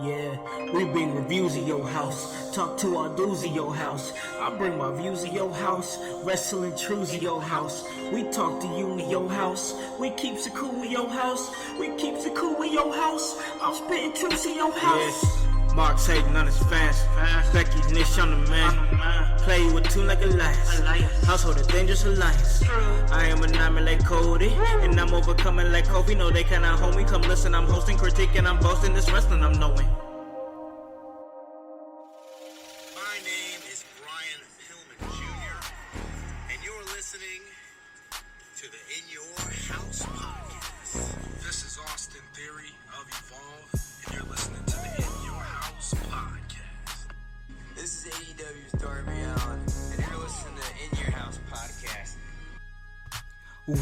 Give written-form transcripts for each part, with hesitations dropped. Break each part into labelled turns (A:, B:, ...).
A: Yeah, we bring reviews of your house. Talk to our dudes of your house. I bring my views of your house. Wrestling truths of your house. We talk to you in your house. We keeps it cool in your house. We keeps it cool in your house. I'm spitting truths in your house. Yes. Mark's hating on his fast. Becky's niche on the man. Play with two like a lion. Household a dangerous alliance. I am a diamond like Cody, and I'm overcoming like Kobe. No, they cannot hold me. Come listen, I'm hosting, critiquing, I'm boasting. This wrestling I'm knowing.
B: My name is Brian Pillman Jr., and you're listening to the In Your House podcast. This is Austin Theory of Evolve, and you're listening to the In Your House podcast.
C: This is AEW's Darby Allin, and you're listening to In Your House podcast.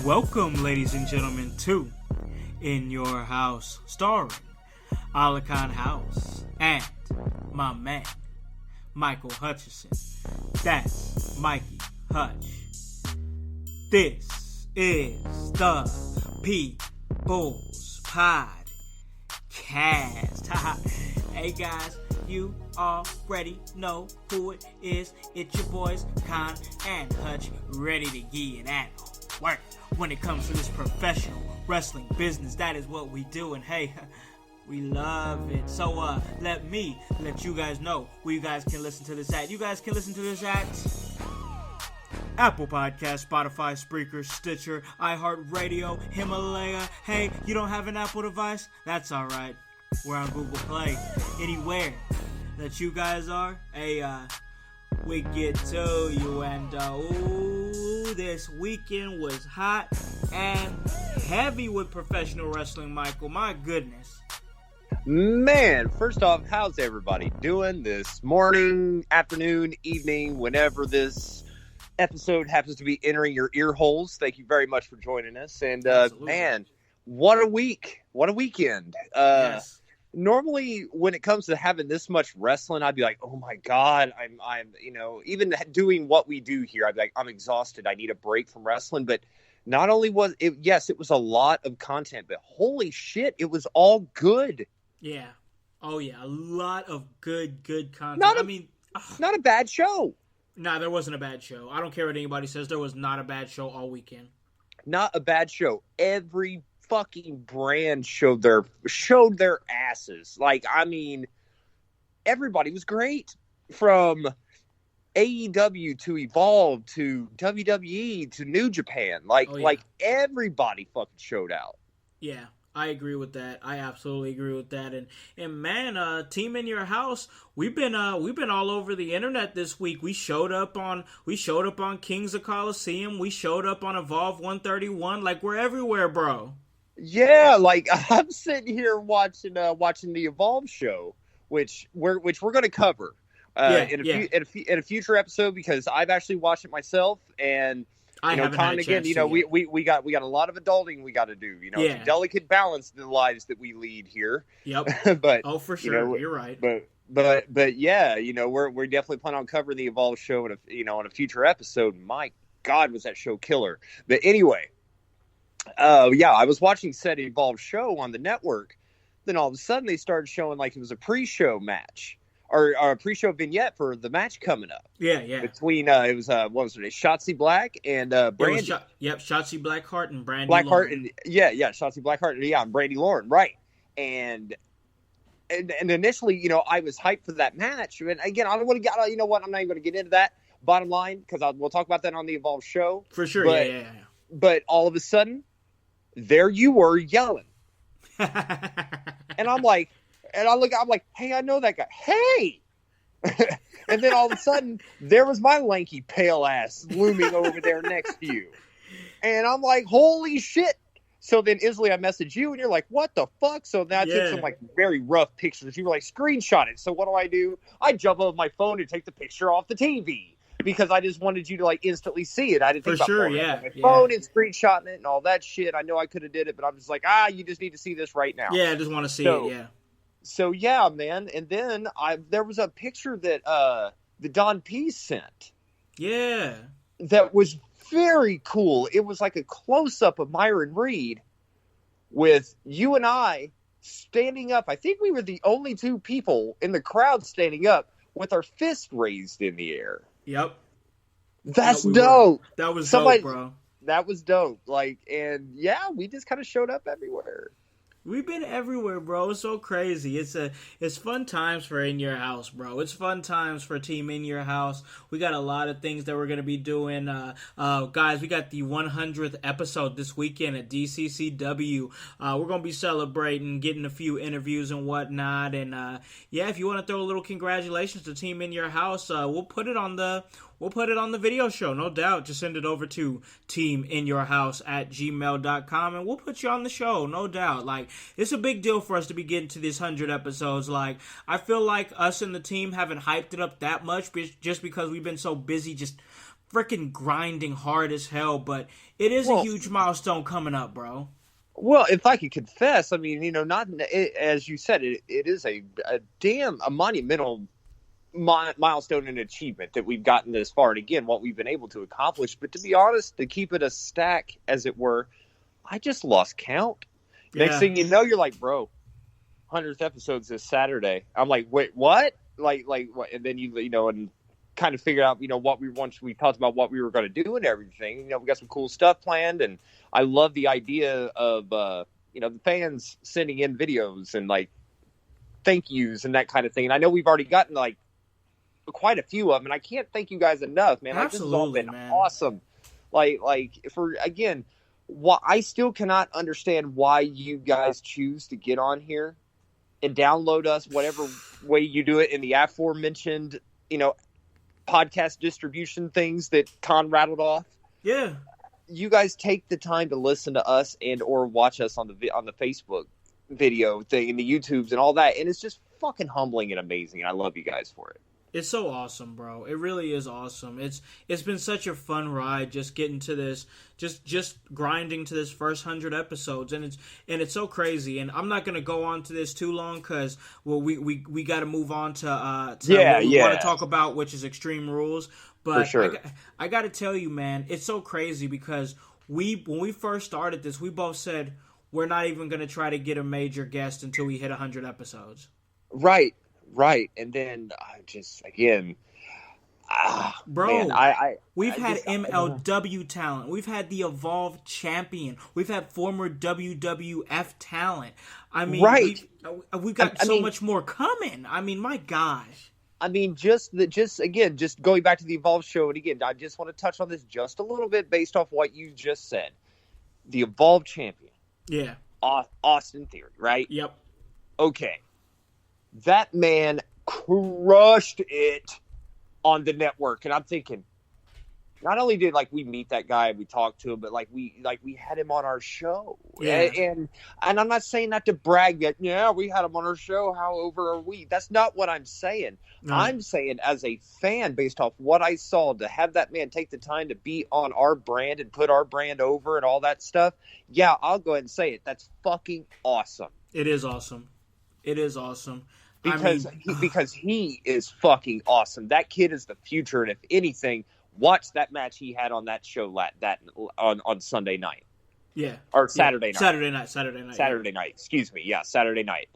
A: Welcome, ladies and gentlemen, to In Your House, starring Alakan House and my man, Michael Hutchison. That's Mikey Hutch. This is the People's Podcast. Hey guys, you already know who it is. It's your boys, Con and Hutch, ready to get at work. When it comes to this professional wrestling business, that is what we do, and hey, we love it. So let you guys know where you guys can listen to this at. You guys can listen to this at Apple Podcasts, Spotify, Spreaker, Stitcher, iHeartRadio, Himalaya. Hey, you don't have an Apple device? That's alright. We're on Google Play. Anywhere that you guys are, hey, we get to you, and this weekend was hot and heavy with professional wrestling, Michael. My goodness.
D: Man, first off, how's everybody doing this morning, afternoon, evening, whenever this episode happens to be entering your ear holes? Thank you very much for joining us. And man, what a week. What a weekend.
A: Yes.
D: Normally, when it comes to having this much wrestling, I'd be like, oh my God, I'm, even doing what we do here, I'd be like, I'm exhausted. I need a break from wrestling. But not only was it, yes, it was a lot of content, but holy shit, it was all good.
A: Yeah. Oh yeah. A lot of good content.
D: Not a bad show.
A: Nah, there wasn't a bad show. I don't care what anybody says. There was not a bad show all weekend.
D: Not a bad show. Every fucking brand showed their asses. Everybody was great, from AEW to Evolve to WWE to New Japan. Everybody fucking showed out.
A: Yeah, I agree with that. I absolutely agree with that. And man, Team In Your House, we've been all over the internet this week. We showed up on Kings of Coliseum. We showed up on Evolve 131. We're everywhere, bro.
D: Yeah, I'm sitting here watching the Evolve show, which we're going to cover in a future episode, because I've actually watched it myself, and we got a lot of adulting we got to do. It's a delicate balance in the lives that we lead here.
A: Yep.
D: But
A: for sure, you're right.
D: But yeah, we're definitely planning on covering the Evolve show in a future episode. My God, was that show killer! But anyway. I was watching said Evolve show on the network. Then all of a sudden they started showing it was a pre-show match or a pre-show vignette for the match coming up.
A: Yeah.
D: Between what was it? Shotzi Black and Brandy.
A: Shotzi Blackheart and Brandy.
D: Blackheart and Shotzi Blackheart and Brandy Lauren, right? And initially, I was hyped for that match. And again, I don't want to get. You know what? I'm not even going to get into that. Bottom line, because we'll talk about that on the Evolve show
A: for sure.
D: But, But all of a sudden, there you were yelling. And I'm like, hey, I know that guy. Hey! And then all of a sudden, there was my lanky, pale ass looming over there next to you. And I'm like, holy shit. So then, Isley, I messaged you, and you're like, what the fuck? So then I took some, very rough pictures. You were like, screenshot it. So what do? I jump on my phone and take the picture off the TV, because I just wanted you to instantly see it. I didn't think about my phone and screenshotting it and all that shit. I know I could have did it, but I'm just like, you just need to see this right now.
A: Yeah, I just want to see it. Yeah.
D: So yeah, man. And then there was a picture that the Don P sent.
A: Yeah.
D: That was very cool. It was like a close up of Myron Reed with you and I standing up. I think we were the only two people in the crowd standing up with our fist raised in the air.
A: Yep.
D: That's
A: we
D: dope.
A: That was
D: Somebody,
A: dope, bro.
D: That was dope. Like, and yeah, we just kind of showed up everywhere.
A: We've been everywhere, bro. It's so crazy. It's fun times for In Your House, bro. It's fun times for Team In Your House. We got a lot of things that we're gonna be doing. Guys, we got the 100th episode this weekend at DCCW. We're gonna be celebrating, getting a few interviews and whatnot. And yeah, if you want to throw a little congratulations to Team In Your House, we'll put it on the video show, no doubt. Just send it over to teaminyourhouse@gmail.com and we'll put you on the show, no doubt. Like, it's a big deal for us to be getting to these 100 episodes. Like, I feel like us and the team haven't hyped it up that much just because we've been so busy just freaking grinding hard as hell. But it is a huge milestone coming up, bro.
D: Well, if I could confess, I mean, not as you said, it is a monumental milestone and achievement that we've gotten this far, and again, what we've been able to accomplish. But to be honest, to keep it a stack, as it were, I just lost count. Yeah. Next thing you know, you're like, bro, 100th episode's this Saturday. I'm like, wait, what? Like what? And then and kind of figure out, once we talked about what we were going to do and everything. We got some cool stuff planned, and I love the idea of the fans sending in videos and like thank yous and that kind of thing. And I know we've already gotten like quite a few of them, and I can't thank you guys enough, man. Like, this has all been awesome. Like for again, I still cannot understand why you guys choose to get on here and download us, whatever way you do it in the aforementioned, podcast distribution things that Con rattled off.
A: Yeah,
D: you guys take the time to listen to us and or watch us on the Facebook video thing and the YouTubes and all that, and it's just fucking humbling and amazing. And I love you guys for it.
A: It's so awesome, bro. It really is awesome. It's been such a fun ride just getting to this, just grinding to this first 100 episodes, and it's so crazy. And I'm not gonna go on to this too long because we got to move on to what we want to talk about, which is Extreme Rules. But for sure. I got to tell you, man, it's so crazy because when we first started this, we both said we're not even gonna try to get a major guest until we hit 100 episodes.
D: Right. And then
A: bro,
D: man,
A: we've had MLW talent, we've had the Evolve champion, we've had former WWF talent. I mean, we've got so much more coming. I mean, my gosh.
D: I mean, just going back to the Evolve show, and again, I just want to touch on this just a little bit based off what you just said. The Evolve champion,
A: yeah,
D: Austin Theory, right?
A: Yep.
D: Okay. That man crushed it on the network, and I'm thinking, not only did we meet that guy, we talked to him, but we had him on our show.
A: Yeah.
D: And I'm not saying that to brag that we had him on our show. How over are we? That's not what I'm saying. No. I'm saying as a fan, based off what I saw, to have that man take the time to be on our brand and put our brand over and all that stuff. Yeah, I'll go ahead and say it. That's fucking awesome.
A: It is awesome. It is awesome.
D: Because he is fucking awesome. That kid is the future, and if anything, watch that match he had on that show on Sunday night.
A: Yeah.
D: Or Saturday night.
A: Saturday night.
D: Excuse me. Yeah, Saturday night.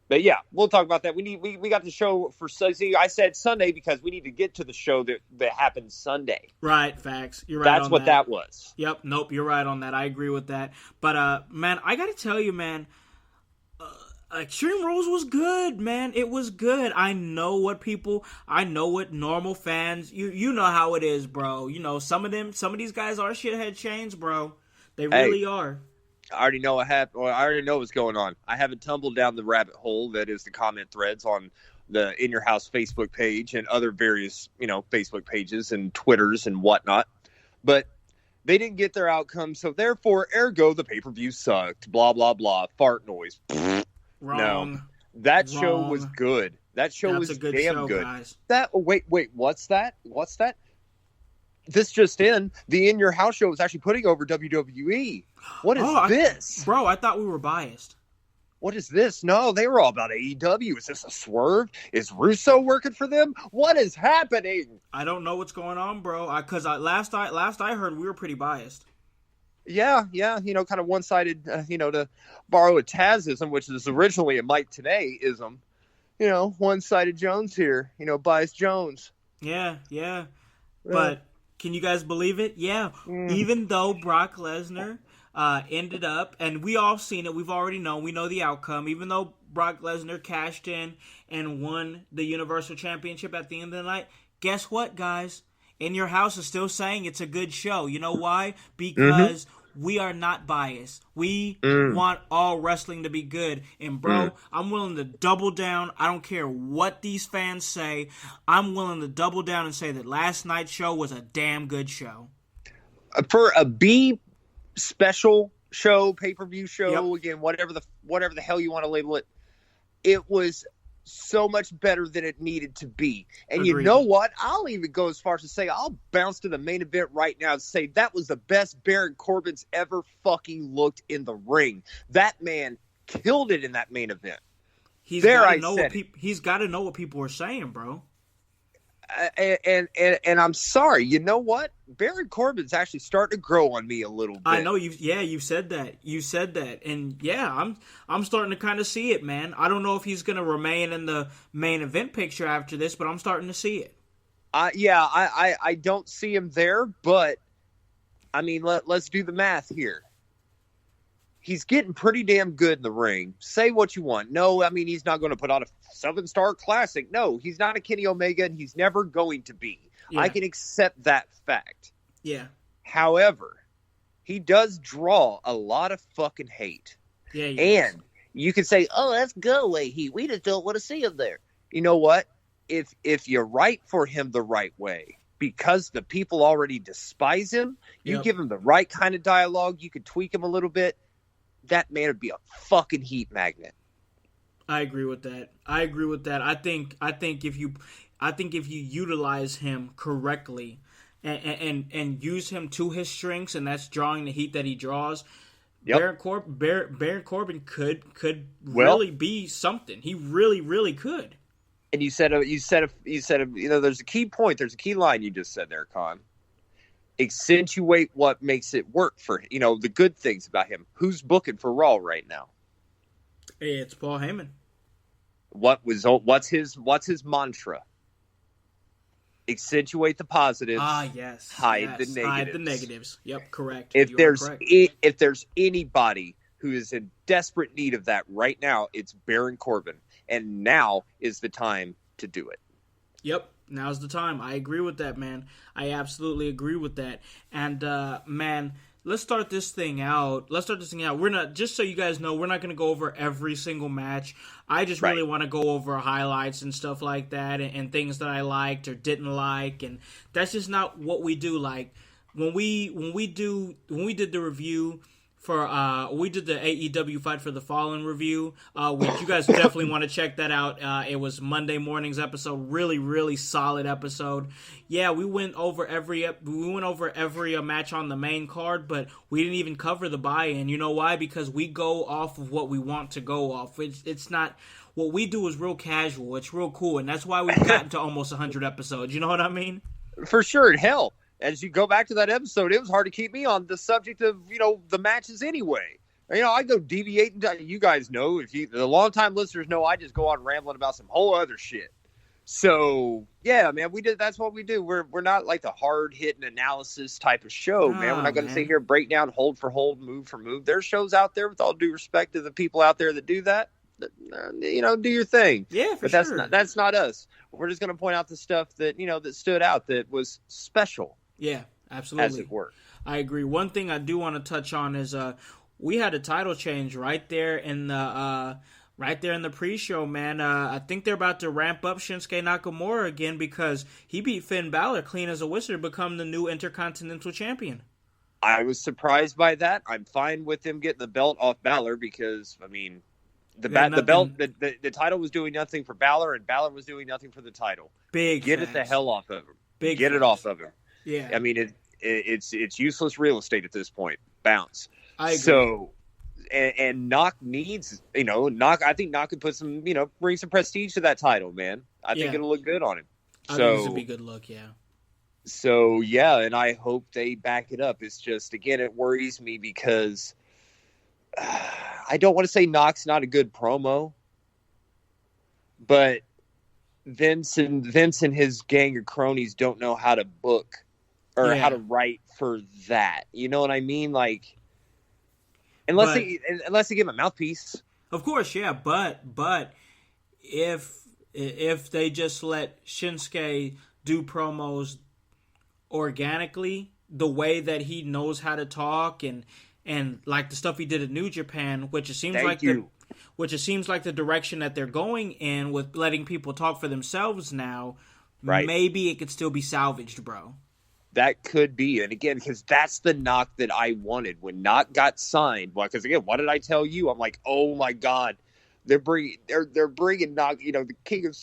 D: But yeah, we'll talk about that. We got the show for Sunday. I said Sunday because we need to get to the show that happened Sunday.
A: Right, facts. You're right.
D: That's what that was.
A: Yep. Nope. You're right on that. I agree with that. But man, I got to tell you, man. Extreme Rules was good, man. It was good. I know what normal fans, you know how it is, bro. Some of these guys are shithead chains, bro. They really are.
D: I already know what happened. I already know what's going on. I haven't tumbled down the rabbit hole that is the comment threads on the In Your House Facebook page and other various, Facebook pages and Twitters and whatnot. But they didn't get their outcome, so therefore, ergo, the pay-per-view sucked. Blah, blah, blah. Fart noise.
A: Wrong.
D: No, that show was good. That show was damn good.
A: Guys.
D: Wait, what's that? This just in, the In Your House show is actually putting over WWE. What is this?
A: Bro, I thought we were biased.
D: What is this? No, they were all about AEW. Is this a swerve? Is Russo working for them? What is happening?
A: I don't know what's going on, bro. Because last I heard, we were pretty biased.
D: Yeah, kind of one-sided, to borrow a Tazism, which is originally a Mike Tenay-ism. One-sided Jones here, biased Jones.
A: Yeah. But can you guys believe it? Yeah. Even though Brock Lesnar ended up, and we all seen it, we've already known, we know the outcome. Even though Brock Lesnar cashed in and won the Universal Championship at the end of the night, guess what, guys? In Your House is still saying it's a good show. You know why? Because we are not biased. We want all wrestling to be good. And, bro, I'm willing to double down. I don't care what these fans say. I'm willing to double down and say that last night's show was a damn good show.
D: For a B special show, pay-per-view show, again, whatever the hell you want to label it, it was so much better than it needed to be. And
A: Agreed.
D: You know what? I'll even go as far as to say I'll bounce to the main event right now and say that was the best Baron Corbin's ever fucking looked in the ring. That man killed it in that main event.
A: He's got to know what people are saying, bro.
D: And I'm sorry, you know what? Baron Corbin's actually starting to grow on me a little bit.
A: I know you said that. You said that. And yeah, I'm starting to kind of see it, man. I don't know if he's going to remain in the main event picture after this, but I'm starting to see it.
D: I don't see him there, but I mean, let's do the math here. He's getting pretty damn good in the ring. Say what you want. No, I mean, he's not going to put on a 7-star classic. No, he's not a Kenny Omega, and he's never going to be. Yeah. I can accept that fact.
A: Yeah.
D: However, he does draw a lot of fucking hate.
A: Yeah.
D: And you can say, oh, that's go-away heat. We just don't want to see him there. You know what? If you write for him the right way, because the people already despise him, you give him the right kind of dialogue, you could tweak him a little bit, that man would be a fucking heat magnet.
A: I agree with that. I think if you utilize him correctly and use him to his strengths, and that's drawing the heat that he draws, Baron Corbin could really be something. He really could.
D: And you said there's a key point, there's a key line you just said there, Con. Accentuate what makes it work for the good things about him. Who's booking for Raw right now?
A: Hey, it's Paul Heyman.
D: What's his mantra? Accentuate the positives.
A: Yes.
D: Hide the negatives.
A: Hide the negatives. Yep, correct.
D: If there's anybody who is in desperate need of that right now, it's Baron Corbin, and now is the time to do it.
A: Yep. Now's the time. I agree with that, man. I absolutely agree with that. And, man, let's start this thing out. We're not, just so you guys know, we're not going to go over every single match. I just really want to go over highlights and stuff like that and things that I liked or didn't like. And that's just not what we do. Like, when we did the review for we did the AEW Fight for the Fallen review, which you guys definitely want to check that out. It was Monday morning's episode, really solid episode. Yeah, we went over every match on the main card, but we didn't even cover the buy-in. You know why? Because we go off of what we want to go off. It's not what we do is real casual. It's real cool, and that's why we've gotten to almost 100 episodes. You know what I mean?
D: For sure. Hell, as you go back to that episode, it was hard to keep me on the subject of, the matches anyway. I go deviating. You guys know, the longtime listeners know, I just go on rambling about some whole other shit. So, yeah, man, that's what we do. We're not like the hard-hitting analysis type of show, man. We're not going to sit here, break down hold for hold, move for move. There's shows out there, with all due respect to the people out there that do that. Do your thing.
A: Yeah,
D: but that's not us. We're just going to point out the stuff that, that stood out, that was special.
A: Yeah, absolutely.
D: As it were.
A: I agree. One thing I do want to touch on is we had a title change right there in the pre-show, man. I think they're about to ramp up Shinsuke Nakamura again because he beat Finn Balor clean as a whistle to become the new Intercontinental Champion.
D: I was surprised by that. I'm fine with him getting the belt off Balor because, I mean, the title was doing nothing for Balor, and Balor was doing nothing for the title. Get it the hell off of him. Get it off of him.
A: Yeah,
D: I mean it's useless real estate at this point. Bounce.
A: I agree.
D: So, and Knock needs, I think Knock could put some, bring some prestige to that title, man. I think it'll look good on him.
A: I think it's a big good look, yeah.
D: So, yeah, and I hope they back it up. It's just, again, it worries me because I don't want to say Knox not a good promo, but Vince and his gang of cronies don't know how to book or how to write for that. You know what I mean? Like, unless they give him a mouthpiece.
A: Of course, yeah, but if they just let Shinsuke do promos organically, the way that he knows how to talk, and like the stuff he did at New Japan, which it seems like the direction that they're going in with letting people talk for themselves now,
D: right?
A: Maybe it could still be salvaged, bro.
D: That could be, and again, because that's the Knock that I wanted when Knock got signed. Well, because again, what did I tell you? I'm like, oh my god, they're bringing Knock, the king of,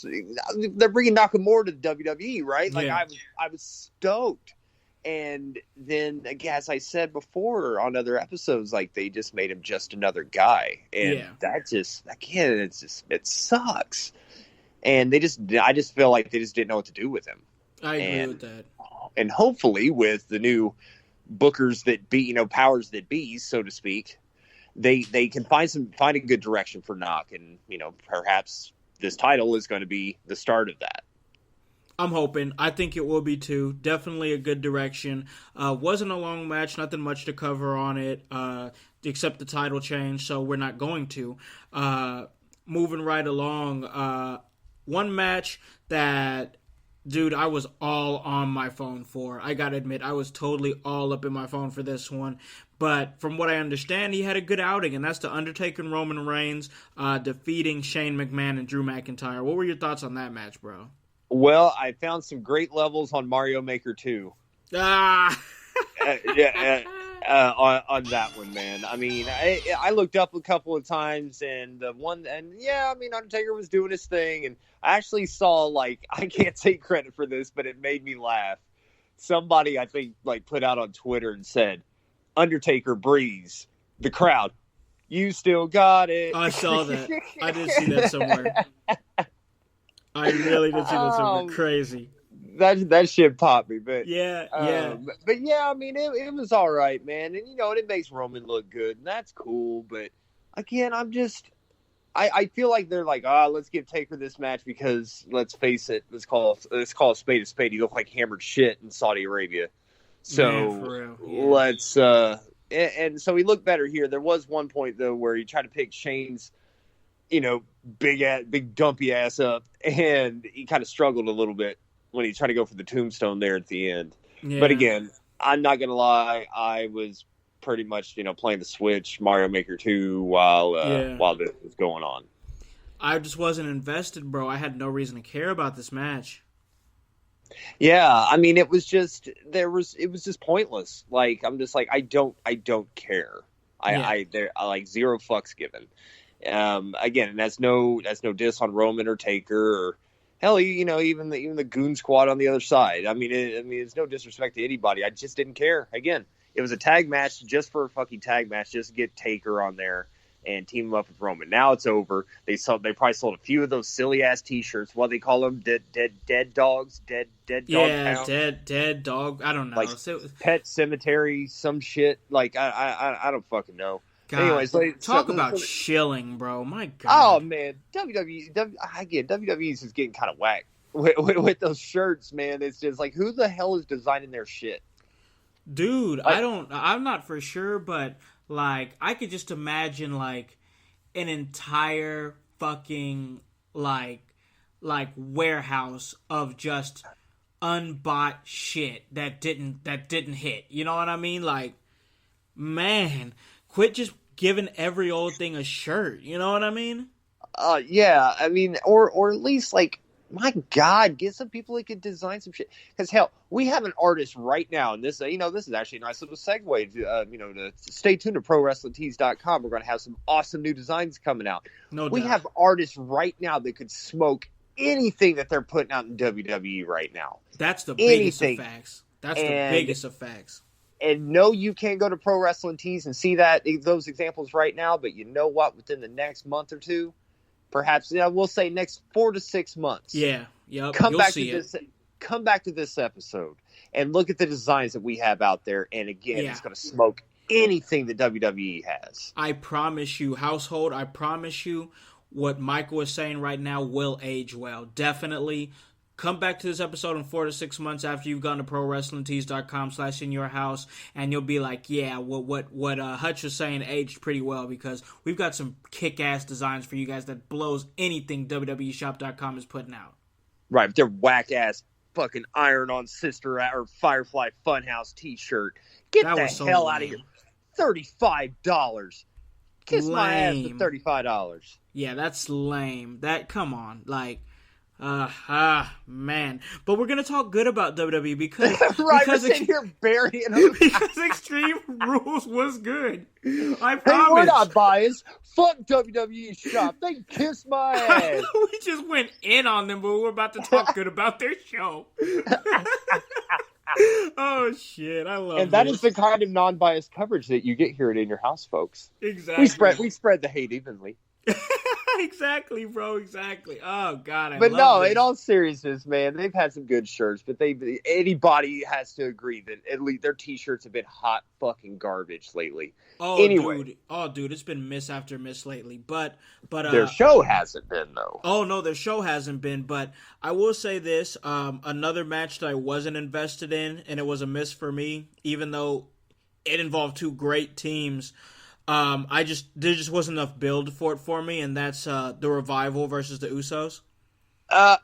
D: they're bringing Nakamura to the WWE, right? Like I was stoked. And then, again, as I said before on other episodes, like they just made him just another guy, and that just, again, it sucks. And I just feel like they just didn't know what to do with him.
A: I agree with that.
D: And hopefully, with the new bookers that be, powers that be, so to speak, they can find a good direction for Knock, and perhaps this title is going to be the start of that.
A: I'm hoping. I think it will be too. Definitely a good direction. Wasn't a long match. Nothing much to cover on it, except the title change. So we're not going to. Moving right along. One match that, dude, I was all on my phone for. I gotta admit, I was totally all up in my phone for this one. But from what I understand, he had a good outing, and that's the Undertaker and Roman Reigns defeating Shane McMahon and Drew McIntyre. What were your thoughts on that match, bro?
D: Well, I found some great levels on Mario Maker 2. On that one, man. I mean, I looked up a couple of times, and Undertaker was doing his thing, and I actually saw, like, I can't take credit for this, but it made me laugh. Somebody, I think, like, put out on Twitter and said, Undertaker breathes. The crowd, you still got it.
A: I saw that. I did see that somewhere. I really did see that somewhere. Crazy.
D: That shit popped me, but
A: yeah.
D: But yeah, I mean, it was all right, man, and it makes Roman look good, and that's cool. But again, I feel like they're like, let's give Taker this match because let's face it, let's call a spade a spade. He looked like hammered shit in Saudi Arabia, so
A: for real. Yeah.
D: Let's and so he looked better here. There was one point though where he tried to pick Shane's, big dumpy ass up, and he kind of struggled a little bit when he tried to go for the tombstone there at the end. Yeah. But again, I'm not gonna lie, I was pretty much playing the Switch Mario Maker 2 while this was going on.
A: I just wasn't invested, bro. I had no reason to care about this match.
D: Yeah, I mean, it was just pointless. Like, I'm just like, I don't care. I like zero fucks given. Again, and that's no diss on Roman or Taker or hell, even the Goon Squad on the other side. I mean, it's no disrespect to anybody. I just didn't care. Again, it was a tag match just for a fucking tag match, just to get Taker on there and team him up with Roman. Now it's over. They probably sold a few of those silly ass T-shirts. What they call them? Dead dogs. Dead dog.
A: Yeah, dead dog. I don't know.
D: Like Pet Cemetery, some shit. Like I don't fucking know.
A: God, anyways, talk about shilling, bro. My God.
D: Oh man, WWE is just getting kind of whack with those shirts, man. It's just like, who the hell is designing their shit,
A: dude? I'm not for sure, but like, I could just imagine like an entire fucking like warehouse of just unbought shit that didn't hit. You know what I mean? Like, man. Quit just giving every old thing a shirt. You know what I mean?
D: Yeah. I mean, or at least, like, my God, get some people that can design some shit. Because, hell, we have an artist right now, and this is actually a nice little segue to stay tuned to ProWrestlingTees.com. We're going to have some awesome new designs coming out. We have artists right now that could smoke anything that they're putting out in WWE right now.
A: That's the biggest of facts. That's the biggest of facts.
D: And no, you can't go to Pro Wrestling Tees and see those examples right now. But you know what? Within the next month or two, perhaps we'll say next 4 to 6 months.
A: Yeah, yep.
D: Come
A: You'll
D: back
A: see
D: to
A: it.
D: come back to this episode and look at the designs that we have out there, and again, it's going to smoke anything that WWE has.
A: I promise you, household, I promise you, what Michael is saying right now will age well. Definitely. Come back to this episode in 4 to 6 months after you've gone to ProWrestlingTees.com/inyourhouse, and you'll be like, yeah, what Hutch was saying aged pretty well, because we've got some kick-ass designs for you guys that blows anything WWEshop.com is putting out.
D: Right, their whack-ass fucking iron-on sister or Firefly Funhouse t-shirt. Get that the hell out of here. $35. Kiss my ass for $35.
A: Yeah, that's lame. Come on, like... man. But we're gonna talk good about WWE because
D: right, because we're sitting here burying them.
A: Because Extreme Rules was good. I promise.
D: Hey, we're not biased. Fuck WWE Shop. They can kiss my ass.
A: We just went in on them, but we're about to talk good about their show. Oh shit, I love it.
D: And that is the kind of non-biased coverage that you get here at In Your House, folks.
A: Exactly.
D: We spread the hate evenly.
A: Exactly, bro. Exactly. Oh God,
D: But no, in all seriousness, man, they've had some good shirts. But anybody has to agree that at least their T-shirts have been hot fucking garbage lately.
A: Oh, anyway. Dude, it's been miss after miss lately. But
D: their show hasn't been though.
A: Oh no, their show hasn't been. But I will say this: another match that I wasn't invested in, and it was a miss for me, even though it involved two great teams. There just wasn't enough build for it for me, and that's the Revival versus the Usos.
D: Yeah,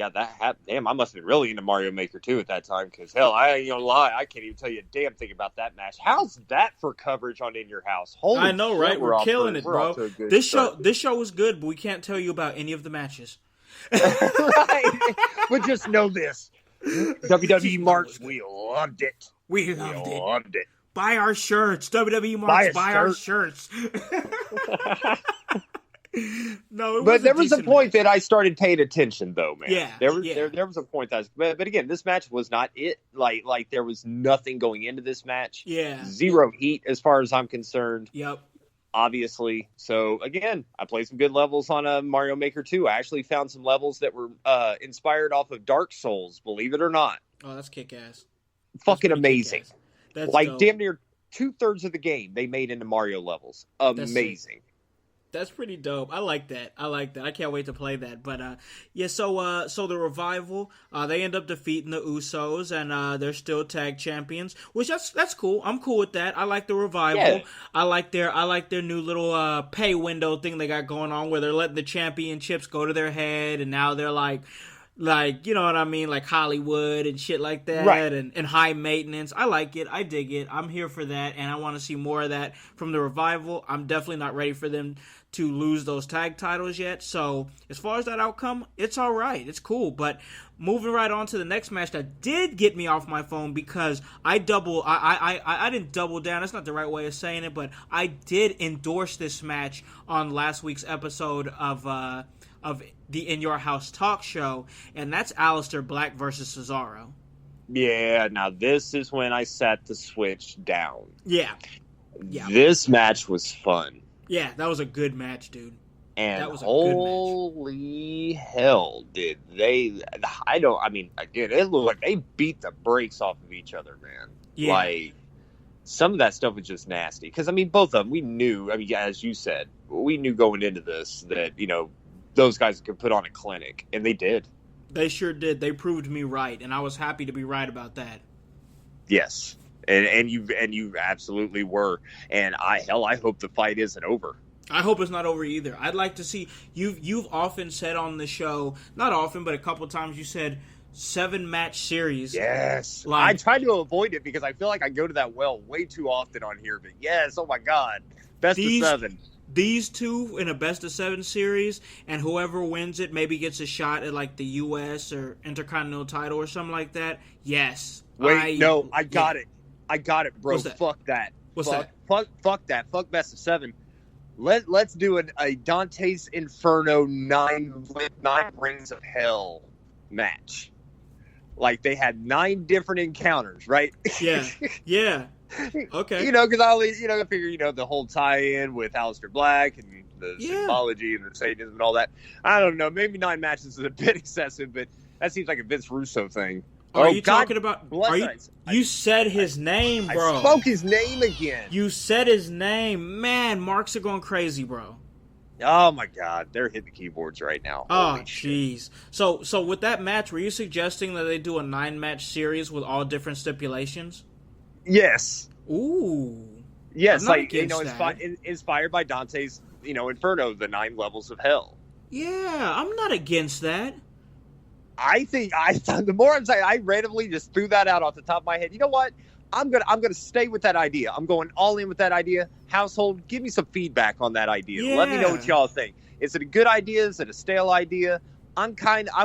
D: that happened. Damn, I must have been really into Mario Maker 2 at that time, because hell, I ain't gonna lie, I can't even tell you a damn thing about that match. How's that for coverage on In Your House? Holy
A: I know, right? We're killing it, bro. This show was good, but we can't tell you about any of the matches.
D: Right, but just know this: WWE Marks, we loved it.
A: We loved it. Buy our shirts. WWE Marks, buy our shirts. No,
D: but there was a point that I started paying attention, though, man.
A: Yeah,
D: there was a point that but again, this match was not it. Like there was nothing going into this match.
A: Yeah,
D: zero heat as far as I'm concerned.
A: Yep.
D: Obviously, so again, I played some good levels on Mario Maker 2. I actually found some levels that were inspired off of Dark Souls. Believe it or not.
A: Oh, that's kick-ass.
D: Fucking amazing.
A: Kick-ass. That's
D: like
A: dope.
D: Damn near 2/3 of the game they made into Mario levels. Amazing.
A: That's pretty dope. I like that. I can't wait to play that. But so the Revival, they end up defeating the Usos, and they're still tag champions, which that's cool. I'm cool with that. I like the Revival.
D: Yeah.
A: I like their new little pay window thing they got going on, where they're letting the championships go to their head, and now they're like, you know what I mean, like Hollywood and shit like that,
D: right.
A: and high maintenance. I like it. I dig it. I'm here for that, and I want to see more of that from the Revival. I'm definitely not ready for them to lose those tag titles yet. So as far as that outcome, it's all right. It's cool. But moving right on to the next match that did get me off my phone, because I didn't double down. That's not the right way of saying it, but I did endorse this match on last week's episode of the In Your House talk show, and that's Aleister Black versus Cesaro.
D: Yeah, now this is when I sat the switch down.
A: Yeah.
D: This match was fun.
A: Yeah, that was a good match, dude.
D: And
A: that was a
D: holy hell, did they... again, it looked like they beat the brakes off of each other, man.
A: Yeah.
D: Like, some of that stuff was just nasty. Because, both of them, we knew, as you said, we knew going into this that, those guys could put on a clinic, and they did.
A: They sure did. They proved me right, and I was happy to be right about that.
D: Yes, and you absolutely were. And I hope the fight isn't over.
A: I hope it's not over either. I'd like to see you've often said on the show, not often, but a couple times you said 7-match series.
D: Yes, I try to avoid it because I feel like I go to that well way too often on here. But yes, oh my God, best of 7.
A: These two in a best-of-7 series, and whoever wins it maybe gets a shot at, like, the U.S. or Intercontinental title or something like that. Yes.
D: I got it. I got it, bro. Fuck that.
A: What's that?
D: Fuck that. Fuck best-of-7. Let's do a Dante's Inferno 9 Rings of Hell match. Like, they had 9 different encounters, right?
A: Yeah. Yeah. Okay.
D: Because I always, I figure, the whole tie-in with Aleister Black and the
A: Yeah.
D: symbology and the Satanism and all that. I don't know. Maybe 9 matches is a bit excessive, but that seems like a Vince Russo thing.
A: Are you
D: God
A: talking about?
D: bless
A: Are you?
D: us.
A: You said his name, bro.
D: I spoke his name again.
A: You said his name, man. Marks are going crazy, bro.
D: Oh my God, they're hitting the keyboards right now.
A: Oh, jeez. So with that match, were you suggesting that they do a 9-match series with all different stipulations?
D: Yes.
A: Ooh.
D: Yes,
A: I'm not
D: like
A: against that.
D: inspired by Dante's, Inferno, the 9 levels of hell.
A: Yeah, I'm not against that.
D: I think the more I'm saying, I randomly just threw that out off the top of my head. You know what? I'm gonna stay with that idea. I'm going all in with that idea. Household, give me some feedback on that idea.
A: Yeah.
D: Let me know what y'all think. Is it a good idea? Is it a stale idea? I'm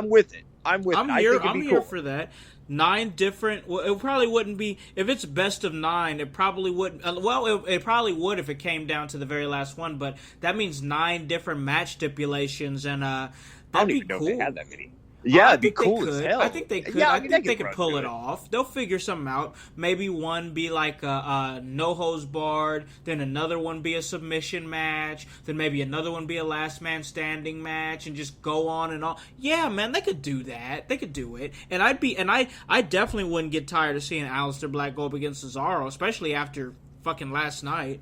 D: with it. I'm
A: here.
D: I think
A: I'm here for that. 9 different. Well, it probably wouldn't be if it's best of 9. It probably wouldn't. Well, it probably would if it came down to the very last one. But that means 9 different match stipulations, and that'd
D: I don't
A: be
D: even know
A: cool.
D: if they had that many. Yeah, it'd be
A: think
D: cool
A: they
D: as
A: could.
D: hell.
A: I think they could.
D: Yeah,
A: I think they
D: could
A: could pull it off. They'll figure something out. Maybe one be like a no hose barred, then another one be a submission match, then maybe another one be a last man standing match, and just go on and on. Yeah, man, they could do that. They could do it. And I definitely wouldn't get tired of seeing Aleister Black go up against Cesaro, especially after fucking last night.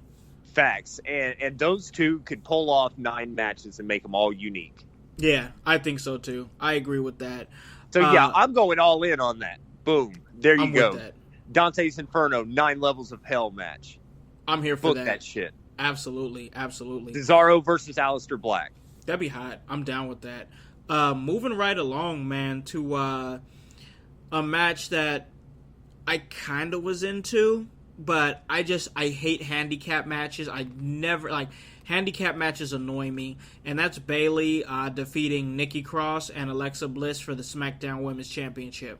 D: Facts, and those two could pull off 9 matches and make them all unique.
A: Yeah, I think so too. I agree with that.
D: So yeah, I'm going all in on that. Boom, there you go.
A: With that.
D: Dante's Inferno 9 levels of hell match.
A: I'm here for
D: Book that shit.
A: Absolutely.
D: Cesaro versus Aleister Black.
A: That'd be hot. I'm down with that. Moving right along, man, to a match that I kind of was into, but I hate handicap matches. I never handicap matches annoy me, and that's Bayley defeating Nikki Cross and Alexa Bliss for the SmackDown Women's Championship.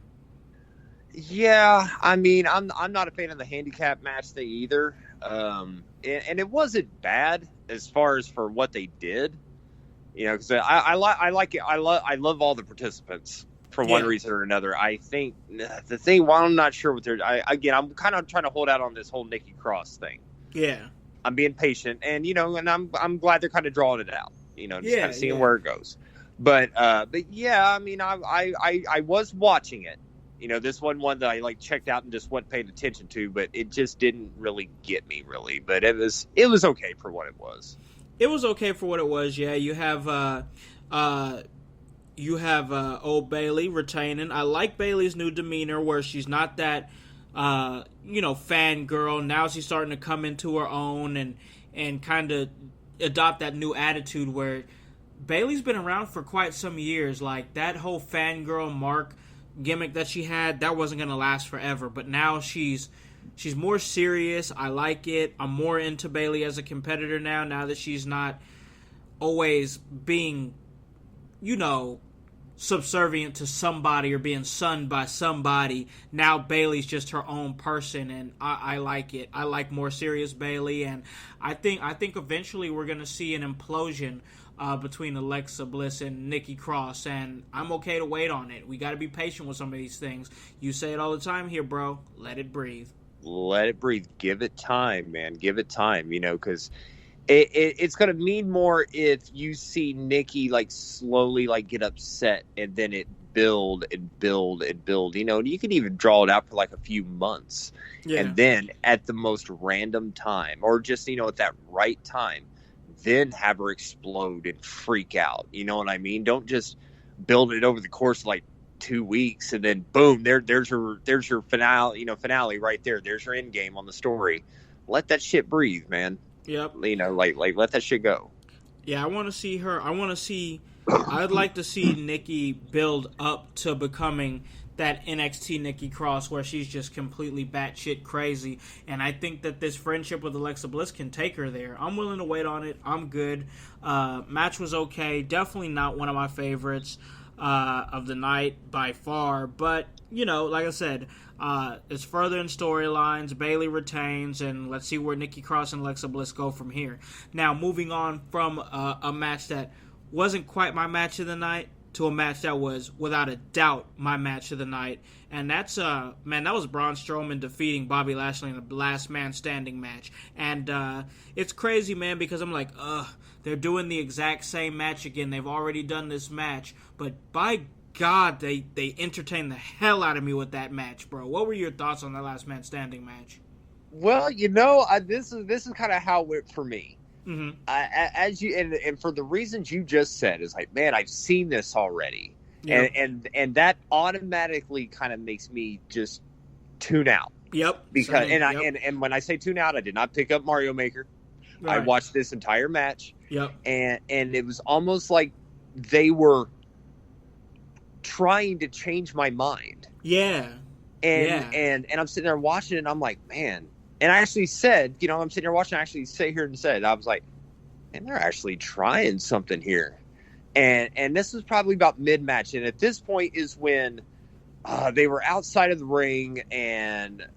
D: Yeah, I mean, I'm not a fan of the handicap match thing either, and it wasn't bad as far as for what they did, because I like it. I love all the participants for one reason or another. I think the thing, while I'm not sure what I'm kind of trying to hold out on this whole Nikki Cross thing.
A: Yeah.
D: I'm being patient, and and I'm glad they're kind of drawing it out, just kind of seeing where it goes. But yeah, I mean, I was watching it. This one that I checked out and just wasn't paying attention to, but it just didn't really get me really. But it was okay for what it was.
A: It was okay for what it was. Yeah, you have old Bayley retaining. I like Bayley's new demeanor where she's not that fangirl. Now she's starting to come into her own and kind of adopt that new attitude where Bayley's been around for quite some years. Like that whole fangirl mark gimmick that she had, that wasn't going to last forever. But now she's more serious. I like it. I'm more into Bayley as a competitor now that she's not always being, subservient to somebody or being sunned by somebody. Now Bayley's just her own person, and I like it. I like more serious Bayley, and I think eventually we're gonna see an implosion between Alexa Bliss and Nikki Cross, and I'm okay to wait on it. We got to be patient with some of these things. You say it all the time here, bro. Let it breathe.
D: Let it breathe. Give it time, man. Give it time. Because it's going to mean more if you see Nikki slowly get upset and then it build and build and build, and you can even draw it out for a few months.
A: Yeah.
D: And then at the most random time or just, at that right time, then have her explode and freak out. You know what I mean? Don't just build it over the course of 2 weeks and then boom, there's your finale right there. There's your end game on the story. Let that shit breathe, man.
A: Yep.
D: Let that shit go.
A: Yeah, I want to see her. I'd like to see Nikki build up to becoming that NXT Nikki Cross where she's just completely batshit crazy. And I think that this friendship with Alexa Bliss can take her there. I'm willing to wait on it. I'm good. Match was okay. Definitely not one of my favorites of the night by far. But, like I said, it's further in storylines. Bayley retains, and let's see where Nikki Cross and Alexa Bliss go from here. Now, moving on from a match that wasn't quite my match of the night, to a match that was without a doubt my match of the night, and that's man, that was Braun Strowman defeating Bobby Lashley in a last man standing match. And it's crazy, man, because I'm like, they're doing the exact same match again. They've already done this match, but by God, they entertained the hell out of me with that match, bro. What were your thoughts on that last man standing match?
D: Well, this is kind of how it went for me. Mm-hmm. As you and for the reasons you just said, is like, man, I've seen this already, and that automatically kind of makes me just tune out.
A: Yep.
D: Because and when I say tune out, I did not pick up Mario Maker. Right. I watched this entire match.
A: Yep.
D: And it was almost like they were trying to change my mind.
A: Yeah.
D: And I'm sitting there watching it, and I'm like, man. And I actually said, I'm sitting there watching, I actually sit here and said, I was like, man, they're actually trying something here. And this was probably about mid-match. And at this point is when they were outside of the ring, and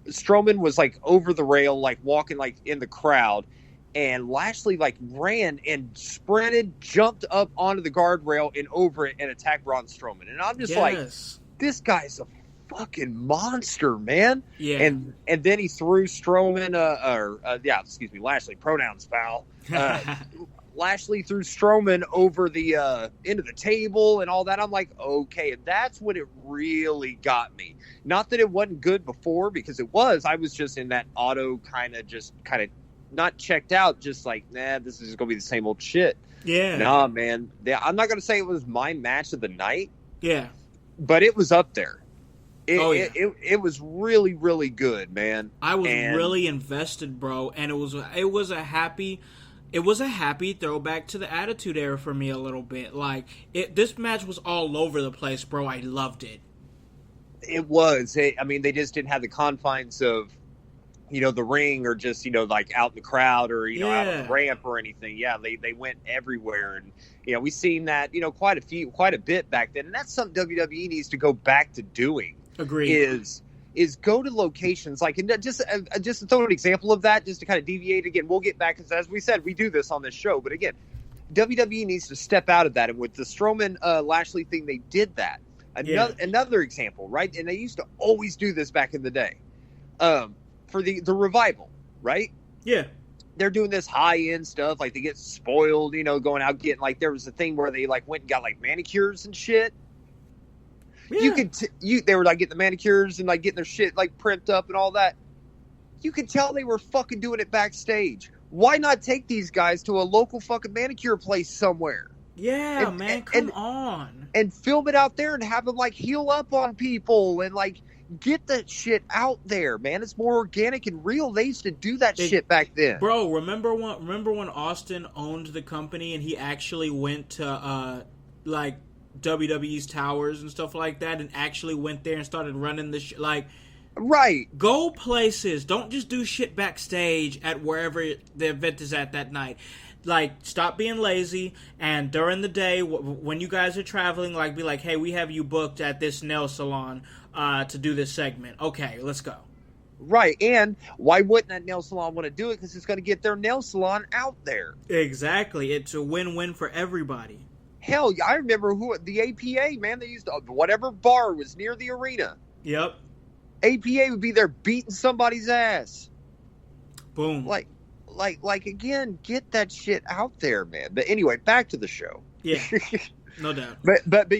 D: Strowman was, like, over the rail, like, walking, like, in the crowd. And Lashley, like, ran and sprinted, jumped up onto the guardrail and over it and attacked Braun Strowman. And I'm just like, this guy's a fucking monster, man.
A: Yeah.
D: And then he threw Strowman, Lashley, pronouns foul. Lashley threw Strowman over the into the table and all that. I'm like, okay, that's when it really got me. Not that it wasn't good before, because it was. I was just in that auto kind of not checked out, just like, nah, this is just gonna be the same old shit.
A: Yeah.
D: Nah, man. I'm not gonna say it was my match of the night.
A: Yeah.
D: But it was up there. It was really, really good, man.
A: I was really invested, bro, and it was a happy throwback to the Attitude Era for me a little bit. Like, this match was all over the place, bro. I loved it.
D: It was. They just didn't have the confines of, the ring, or just, like out in the crowd, or, out on the ramp or anything. Yeah, they went everywhere. And, we've seen that, quite a bit back then. And that's something WWE needs to go back to doing.
A: Agreed.
D: Is go to locations, like, and just to throw an example of that, just to kind of deviate again. We'll get back, because as we said, we do this on this show. But again, WWE needs to step out of that. And with the Strowman Lashley thing, they did that. Another example, right? And they used to always do this back in the day. For the Revival, right?
A: Yeah.
D: They're doing this high-end stuff, like they get spoiled, going out getting, like, there was a thing where they, like, went and got, like, manicures and shit. Yeah. They were, like, getting the manicures and, like, getting their shit, like, primped up and all that. You could tell they were fucking doing it backstage. Why not take these guys to a local fucking manicure place somewhere?
A: Yeah, come on.
D: And film it out there and have them, like, heal up on people and, like, get that shit out there, man. It's more organic and real. They used to do that shit back then.
A: Bro, remember when Austin owned the company and he actually went to like WWE's towers and stuff like that, and actually went there and started running the shit? Like,
D: right.
A: Go places. Don't just do shit backstage at wherever the event is at that night. Like, stop being lazy, and during the day, when you guys are traveling, like, be like, hey, we have you booked at this nail salon to do this segment. Okay, let's go.
D: Right, and why wouldn't that nail salon want to do it? Because it's going to get their nail salon out there.
A: Exactly. It's a win-win for everybody.
D: Hell, I remember the APA, man, they used to, whatever bar was near the arena.
A: Yep.
D: APA would be there beating somebody's ass.
A: Boom.
D: Like again, get that shit out there, man. But anyway, back to the show.
A: Yeah, no doubt.
D: But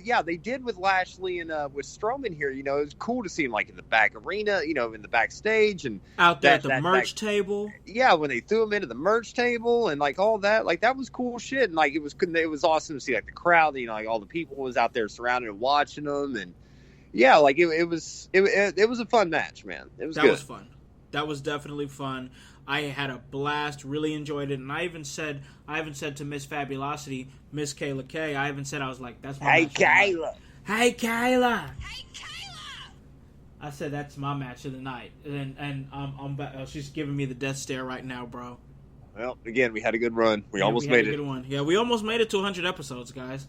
D: yeah, they did with Lashley and with Strowman here. It was cool to see him, like, in the back arena, in the backstage and
A: out there at the merch table.
D: Yeah, when they threw him into the merch table and, like, all that, like, that was cool shit. And, like, it was awesome to see, like, the crowd, like, all the people was out there surrounded and watching them. And yeah, like, it was a fun match, man. It was good.
A: That was fun. That was definitely fun. I had a blast, really enjoyed it, and I even said to Miss Fabulosity, Miss Kayla K, I even said, I was like, that's my match. Hey, Kayla! I said, that's my match of the night. And she's giving me the death stare right now, bro.
D: Well, again, we had a good run. We almost made it.
A: Good one. Yeah, we almost made it to 100 episodes, guys.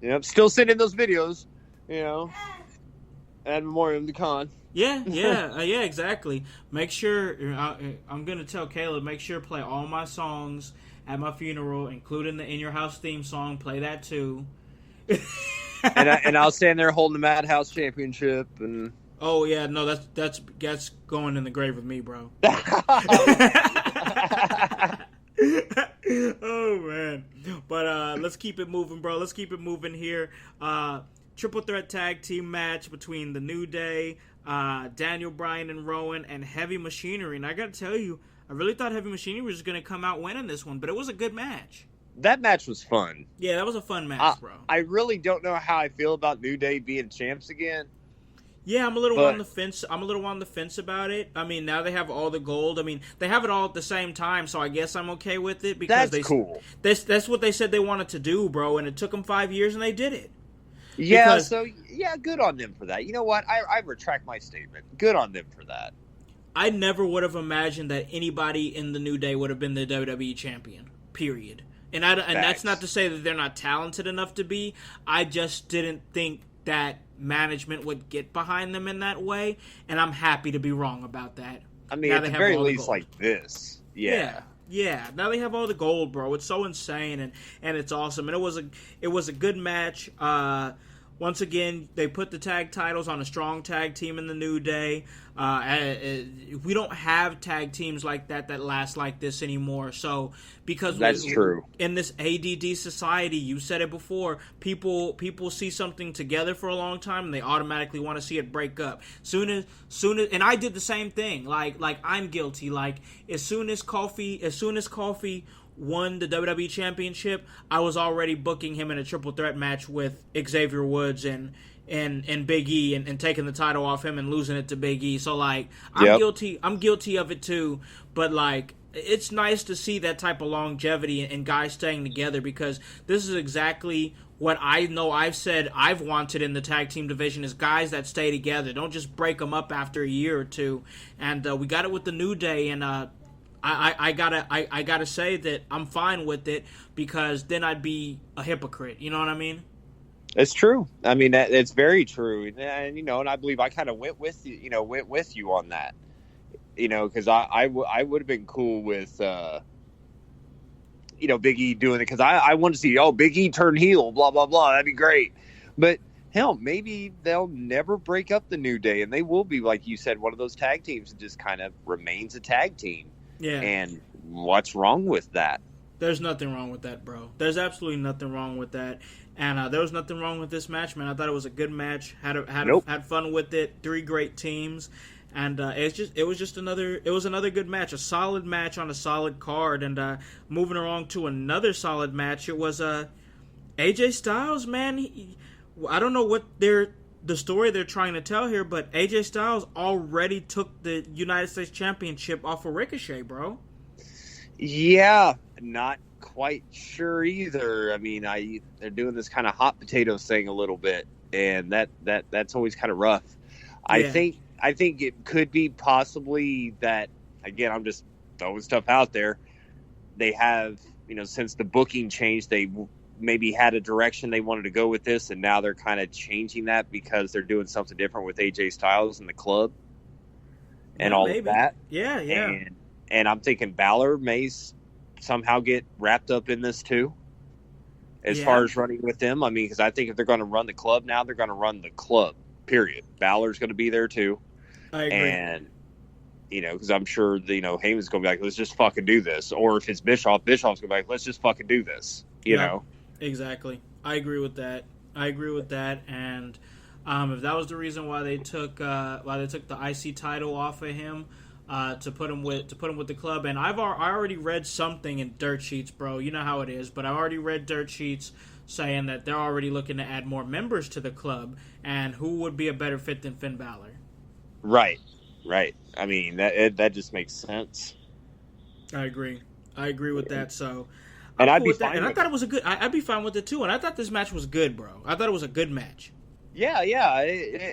D: Yep, still sending those videos, ad memoriam to Khan.
A: Yeah, exactly. Make sure, I'm going to tell Caleb, make sure to play all my songs at my funeral, including the In Your House theme song. Play that too.
D: and I'll stand there holding the Madhouse Championship and.
A: Oh yeah, no, that's going in the grave with me, bro. Oh man, but let's keep it moving, bro. Let's keep it moving here. Triple threat tag team match between the New Day, Daniel Bryan and Rowan, and Heavy Machinery. And I gotta tell you, I really thought Heavy Machinery was gonna come out winning this one, but it was a good match.
D: That match was fun.
A: Yeah, that was a fun match, bro.
D: I really don't know how I feel about New Day being champs again.
A: Yeah, I'm a little on the fence. I'm a little on the fence about it. I mean, now they have all the gold. I mean, they have it all at the same time, so I guess I'm okay with it because
D: that's cool.
A: That's what they said they wanted to do, bro, and it took them 5 years, and they did it.
D: Yeah, good on them for that. You know what? I retract my statement. Good on them for that.
A: I never would have imagined that anybody in the New Day would have been the WWE champion. Period. And that's not to say that they're not talented enough to be. I just didn't think that management would get behind them in that way, and I'm happy to be wrong about that.
D: I mean, at the very least, like this. Yeah.
A: Now they have all the gold, bro. It's so insane, and it's awesome. And it was a good match. Once again, they put the tag titles on a strong tag team in the New Day. We don't have tag teams like that last like this anymore. So because
D: that's true. In
A: this ADD society, you said it before, people see something together for a long time and they automatically want to see it break up. Soon as and I did the same thing. Like I'm guilty. Like as soon as Kofi won the WWE Championship, I was already booking him in a triple threat match with Xavier Woods and Big E and taking the title off him and losing it to Big E. So like I'm guilty of it too, but like it's nice to see that type of longevity and guys staying together, because this is exactly what I know I've said I've wanted in the tag team division is guys that stay together. Don't just break them up after a year or two. And we got it with the New Day, and I gotta say that I'm fine with it, because then I'd be a hypocrite. You know what I mean?
D: It's true. I mean, it's very true, and and I believe I kind of went with you. Went with you on that. Because I would have been cool with Big E doing it, because I want to see Big E turn heel, blah blah blah. That'd be great. But hell, maybe they'll never break up the New Day, and they will be, like you said, one of those tag teams that just kind of remains a tag team.
A: Yeah.
D: And what's wrong with that?
A: There's nothing wrong with that, bro. There's absolutely nothing wrong with that. And there was nothing wrong with this match, man. I thought it was a good match. Had fun with it. 3 great teams. And it was another good match, a solid match on a solid card. And moving along to another solid match, it was AJ Styles, man. I don't know what the story they're trying to tell here, but AJ Styles already took the United States Championship off of Ricochet, bro.
D: Yeah, not quite sure either. I mean, they're doing this kind of hot potatoes thing a little bit, and that's always kind of rough. Yeah. I think it could be possibly that, again, I'm just throwing stuff out there. They have, since the booking changed, they maybe had a direction they wanted to go with this, and now they're kind of changing that because they're doing something different with AJ Styles and the club and all of that.
A: Yeah.
D: And I'm thinking Balor may somehow get wrapped up in this too, as far as running with them. I mean, because I think if they're going to run the club now, they're going to run the club, period. Balor's going to be there too.
A: I agree.
D: And, because I'm sure, Heyman's going to be like, let's just fucking do this. Or if it's Bischoff's going to be like, let's just fucking do this, you know?
A: Exactly. I agree with that. And if that was the reason why they took the IC title off of him, to put him with the club, and I already read something in dirt sheets, bro. You know how it is, but I already read dirt sheets saying that they're already looking to add more members to the club, and who would be a better fit than Finn Balor?
D: Right. I mean, that just makes sense.
A: I agree with that. So,
D: and I'd be fine.
A: And I thought it was a good. I'd be fine with it too. And I thought this match was good, bro. I thought it was a good match.
D: Yeah.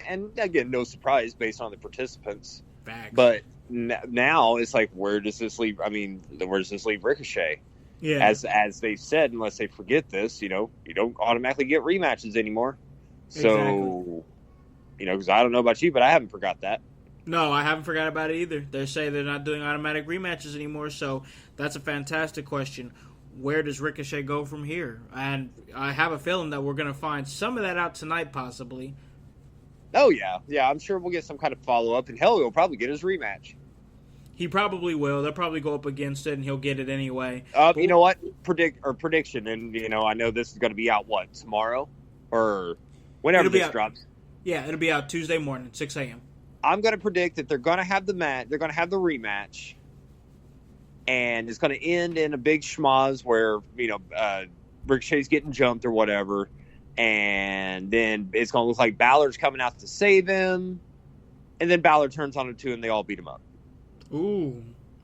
D: And again, no surprise based on the participants.
A: Facts.
D: But now it's like, where does this leave? I mean, where does this leave Ricochet?
A: Yeah.
D: As they've said, unless they forget this, you don't automatically get rematches anymore. So, because I don't know about you, but I haven't forgot that.
A: No, I haven't forgot about it either. They say they're not doing automatic rematches anymore, so that's a fantastic question. where does Ricochet go from here? And I have a feeling that we're going to find some of that out tonight, possibly.
D: Oh, yeah. Yeah, I'm sure we'll get some kind of follow-up, and hell, he'll probably get his rematch.
A: He probably will. They'll probably go up against it, and he'll get it anyway.
D: You know what? Prediction, and, I know this is going to be out, tomorrow? Or whenever this drops.
A: Yeah, it'll be out Tuesday morning, 6 a.m.
D: I'm going to predict that they're going to have the match. They're going to have the rematch, and it's going to end in a big schmoz where Ricochet's getting jumped or whatever, and then it's going to look like Balor's coming out to save him, and then Balor turns on him too, and they all beat him up.
A: Ooh,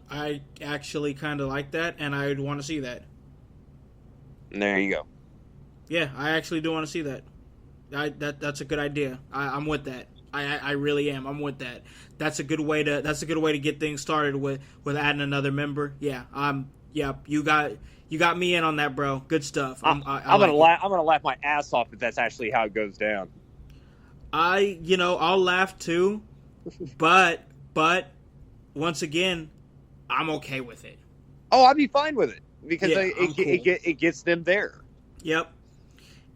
A: I actually kind of like that, and I would want to see that.
D: And there you go.
A: Yeah, I actually do want to see that. That's a good idea. I'm with that. I really am. I'm with that. That's a good way to get things started with adding another member. Yeah. You got me in on that, bro. Good stuff.
D: I'm gonna laugh my ass off if that's actually how it goes down.
A: I'll laugh too, but once again, I'm okay with it.
D: Oh, I'd be fine with it because
A: cool.
D: it gets them there.
A: Yep.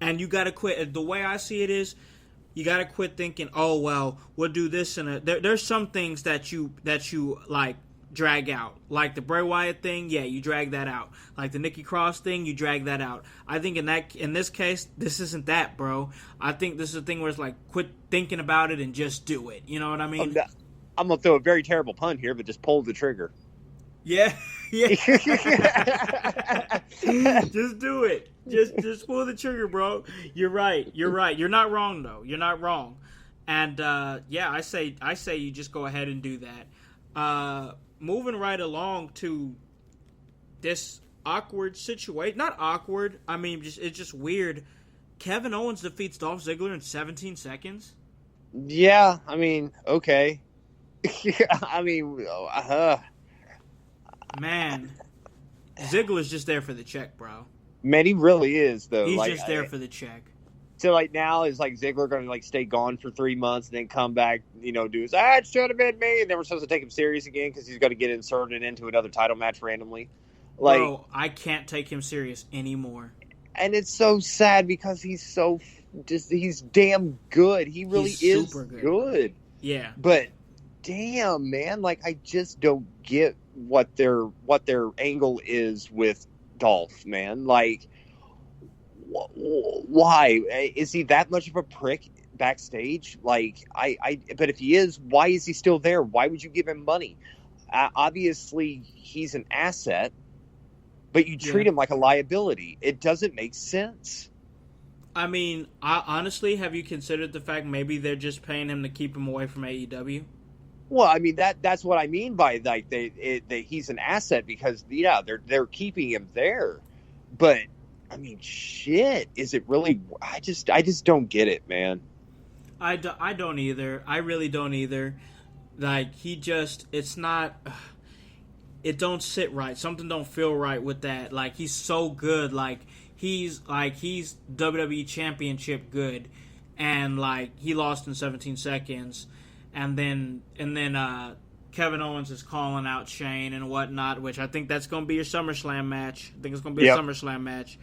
A: And you got to quit. The way I see it is, you got to quit thinking, oh, well, we'll do this. There's some things that you like drag out. Like the Bray Wyatt thing, yeah, you drag that out. Like the Nikki Cross thing, you drag that out. I think in this case, this isn't that, bro. I think this is a thing where it's like, quit thinking about it and just do it. You know what I mean?
D: I'm going to throw a very terrible pun here, but just pull the trigger.
A: Yeah. Just do it. Just pull the trigger, bro. You're right. You're not wrong though. You're not wrong. And I say you just go ahead and do that. Moving right along to this awkward situation. Not awkward. I mean, it's just weird. Kevin Owens defeats Dolph Ziggler in 17 seconds.
D: Yeah, I mean, okay. I mean,
A: man, Ziggler's just there for the check, bro.
D: Man, he really is, though.
A: He's just there for the check.
D: So, now is Ziggler going to stay gone for 3 months and then come back, do his, it should have been me, and then we're supposed to take him serious again because he's going to get inserted into another title match randomly.
A: Bro, I can't take him serious anymore.
D: And it's so sad because he's he's damn good. He really is
A: super
D: good.
A: Yeah.
D: But damn, man, I just don't get what their angle is with Dolph, man. Why is he that much of a prick backstage? But if he is, why is he still there? Why would you give him money? Obviously, he's an asset, but you treat him like a liability. It doesn't make sense.
A: I mean, honestly, have you considered the fact maybe they're just paying him to keep him away from AEW?
D: Well, I mean that's what I mean by he's an asset because they're keeping him there, but I mean shit, is it really? I just don't get it, man.
A: I don't either. I really don't either. It's not. It don't sit right. Something don't feel right with that. He's so good. He's WWE Championship good, and he lost in 17 seconds. And then Kevin Owens is calling out Shane and whatnot, which I think that's going to be your SummerSlam match. I think it's going to be a SummerSlam match.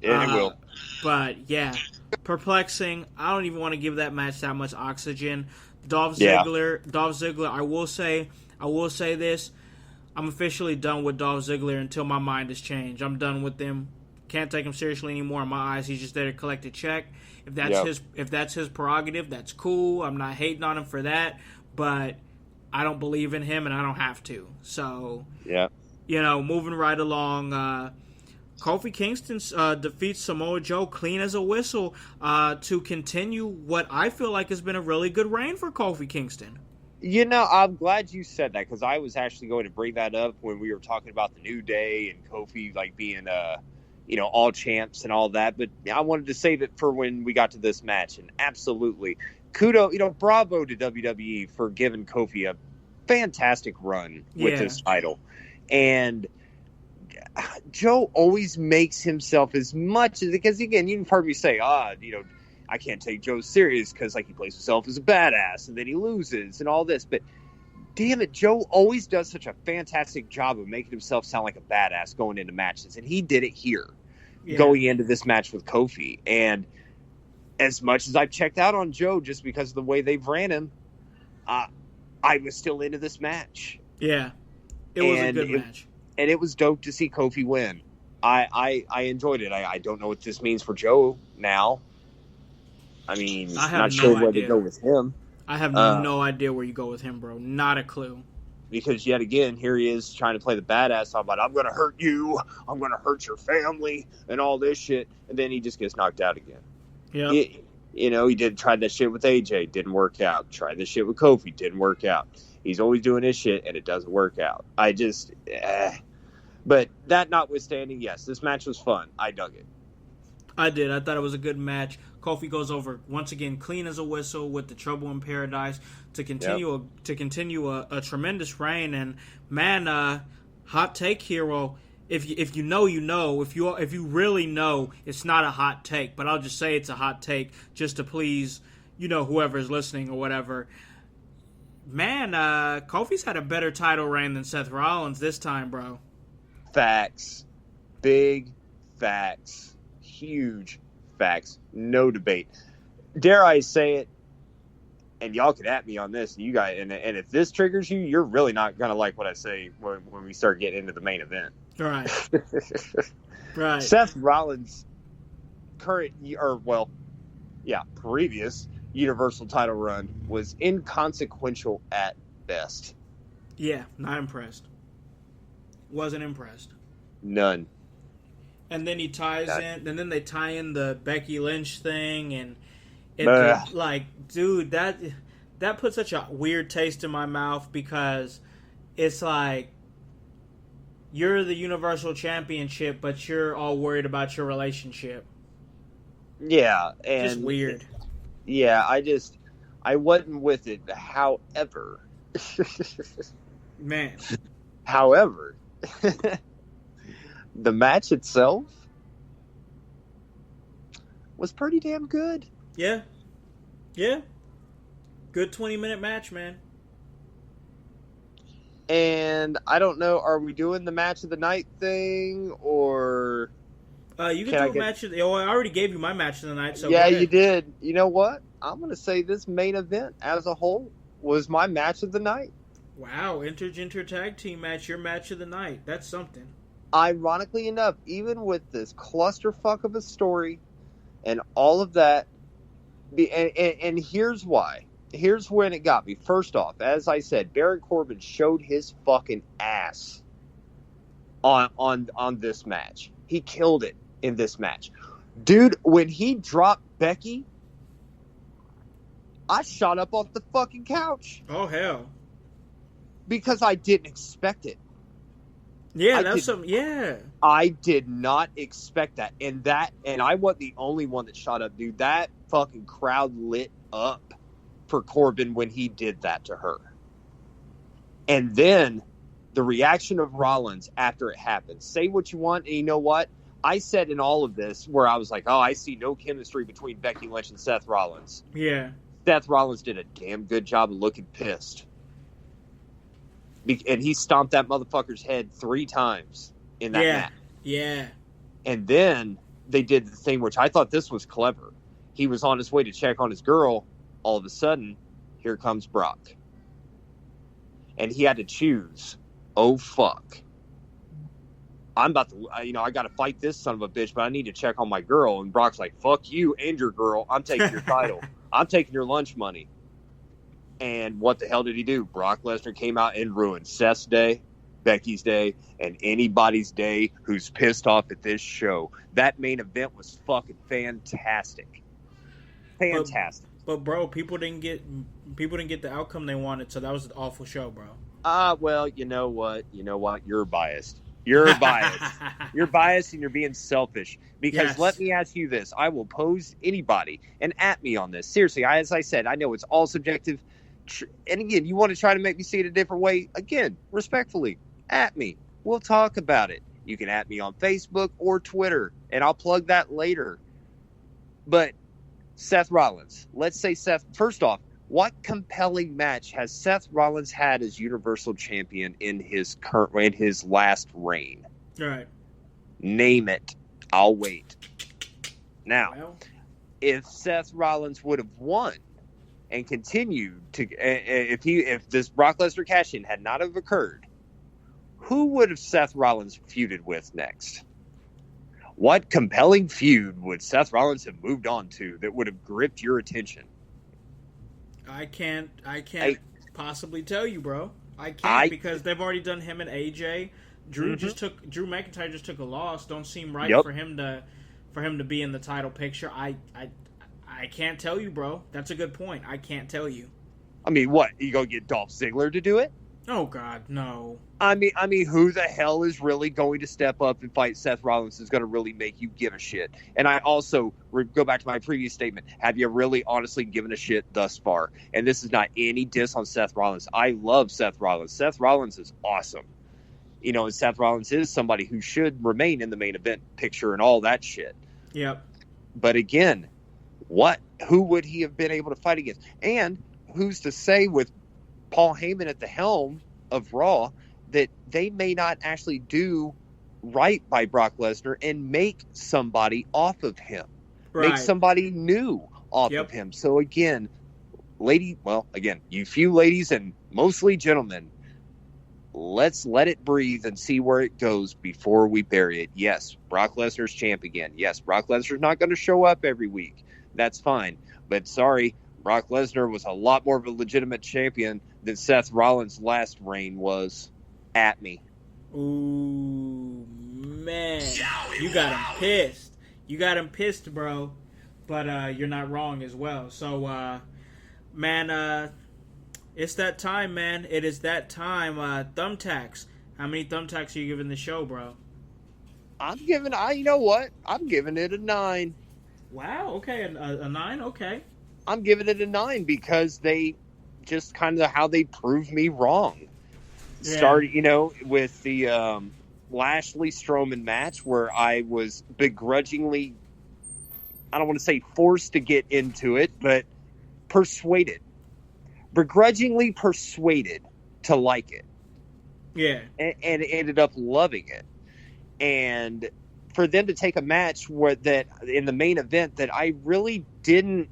D: Yeah, it will.
A: But, yeah, perplexing. I don't even want to give that match that much oxygen. Dolph Ziggler, I will say this. I'm officially done with Dolph Ziggler until my mind is changed. I'm done with him. Can't take him seriously anymore. In my eyes, he's just there to collect a check. If that's his prerogative, that's cool. I'm not hating on him for that, but I don't believe in him and I don't have to. So, moving right along, Kofi Kingston defeats Samoa Joe clean as a whistle to continue what I feel like has been a really good reign for Kofi Kingston.
D: I'm glad you said that because I was actually going to bring that up when we were talking about the New Day and Kofi being all champs and all that, but I wanted to save it for when we got to this match. And absolutely, bravo to WWE for giving Kofi a fantastic run with this title. And Joe always makes himself as much as, because again, you've heard me say, I can't take Joe serious because he plays himself as a badass and then he loses and all this, but damn it, Joe always does such a fantastic job of making himself sound like a badass going into matches, and he did it here, going into this match with Kofi. And as much as I've checked out on Joe just because of the way they've ran him, I was still into this match.
A: Yeah, it was a good match.
D: And it was dope to see Kofi win. I enjoyed it. I don't know what this means for Joe now. I mean, I'm not sure where to go with him.
A: I have no idea where you go with him, bro. Not a clue.
D: Because yet again, here he is trying to play the badass. I'm like, I'm going to hurt you. I'm going to hurt your family and all this shit. And then he just gets knocked out again.
A: Yeah.
D: He tried that shit with AJ. Didn't work out. Tried this shit with Kofi. Didn't work out. He's always doing this shit, and it doesn't work out. But that notwithstanding, yes, this match was fun. I dug it.
A: I did. I thought it was a good match. Kofi goes over once again, clean as a whistle, with the Trouble in Paradise to continue a tremendous reign. And man, hot take, hero. If you know, you know. If you really know, it's not a hot take. But I'll just say it's a hot take just to please, whoever's listening or whatever. Man, Kofi's had a better title reign than Seth Rollins this time, bro.
D: Facts. Big facts. Huge facts. No debate. Dare I say it, and y'all can at me on this, you guys, and if this triggers you, you're really not going to like what I say when we start getting into the main event.
A: Right. Right.
D: Seth Rollins' previous Universal title run was inconsequential at best.
A: Yeah, not impressed. Wasn't impressed.
D: None.
A: And then he ties in, and then they tie in the Becky Lynch thing, and dude, that put such a weird taste in my mouth, because it's like, you're the Universal Championship, but you're all worried about your relationship.
D: Yeah, and
A: just weird.
D: Yeah, I wasn't with it. However, the match itself was pretty damn good.
A: Yeah. Yeah. Good 20-minute match, man.
D: And I don't know, are we doing the match of the night thing, or...
A: you can do a match of the... Oh, I already gave you my match of the night, so
D: yeah, you did. You know what? I'm going to say this main event as a whole was my match of the night.
A: Wow, Intergender Tag Team match, your match of the night. That's something.
D: Ironically enough, even with this clusterfuck of a story and all of that, and here's why. Here's when it got me. First off, as I said, Baron Corbin showed his fucking ass on this match. He killed it in this match. Dude, when he dropped Becky, I shot up off the fucking couch.
A: Oh, hell.
D: Because I didn't expect it.
A: Yeah, that's something. Yeah,
D: I did not expect that, and I wasn't the only one that shot up, dude. That fucking crowd lit up for Corbin when he did that to her, and then the reaction of Rollins after it happened. Say what you want, and you know what? I said in all of this where I was like, "Oh, I see no chemistry between Becky Lynch and Seth Rollins."
A: Yeah,
D: Seth Rollins did a damn good job of looking pissed. And he stomped that motherfucker's head 3 times in that match.
A: Yeah.
D: And then they did the thing, which I thought this was clever. He was on his way to check on his girl. All of a sudden, here comes Brock. And he had to choose. Oh, fuck. I'm about to, I got to fight this son of a bitch, but I need to check on my girl. And Brock's like, fuck you and your girl. I'm taking your title. I'm taking your lunch money. And what the hell did he do? Brock Lesnar came out and ruined Seth's day, Becky's day, and anybody's day who's pissed off at this show. That main event was fucking fantastic. Fantastic.
A: But bro, people didn't get the outcome they wanted, so that was an awful show, bro.
D: Well, you know what? You're biased. You're biased. You're biased and you're being selfish. Because let me ask you this. I will pose anybody and at me on this. Seriously, as I said, I know it's all subjective. And again, you want to try to make me see it a different way? Again, respectfully, at me. We'll talk about it. You can at me on Facebook or Twitter, and I'll plug that later. But Seth Rollins, let's say Seth, first off, What compelling match has Seth Rollins had as Universal Champion in his last reign?
A: All right.
D: Name it. I'll wait. Now,
A: Well,
D: if Seth Rollins would have won and continued to, if this Brock Lesnar cash-in had not have occurred, who would have Seth Rollins feuded with next? What compelling feud would Seth Rollins have moved on to that would have gripped your attention?
A: I can't possibly tell you, bro. I can't because they've already done him and AJ. Drew McIntyre just took a loss. Don't seem right for him to be in the title picture. I can't tell you, bro. That's a good point. I can't tell you.
D: I mean, what? You gonna get Dolph Ziggler to do it?
A: Oh God, no.
D: I mean, who the hell is really going to step up and fight Seth Rollins is going to really make you give a shit? And I also go back to my previous statement. Have you really honestly given a shit thus far? And this is not any diss on Seth Rollins. I love Seth Rollins. Seth Rollins is awesome. You know, and Seth Rollins is somebody who should remain in the main event picture and all that shit.
A: Yep.
D: But again, who would he have been able to fight against? And who's to say with Paul Heyman at the helm of Raw that they may not actually do right by Brock Lesnar and make somebody off of him, make somebody new off of him. So again, you few ladies and mostly gentlemen, let's let it breathe and see where it goes before we bury it. Yes, Brock Lesnar's champ again. Yes, Brock Lesnar's not going to show up every week. That's fine. But sorry, Brock Lesnar was a lot more of a legitimate champion than Seth Rollins' last reign was. At me.
A: Ooh, man. You got him pissed. You got him pissed, bro. But you're not wrong as well. So, man, it's that time, man. It is that time. Thumbtacks. How many thumbtacks are you giving the show, bro?
D: You know what? I'm giving it a 9.
A: Wow, okay. A 9? Okay.
D: I'm giving it a 9 because they just kind of how they proved me wrong. Yeah. Started, with the Lashley Strowman match where I was begrudgingly, I don't want to say forced to get into it, but begrudgingly persuaded to like it.
A: Yeah.
D: And ended up loving it. And for them to take a match that in the main event that I really didn't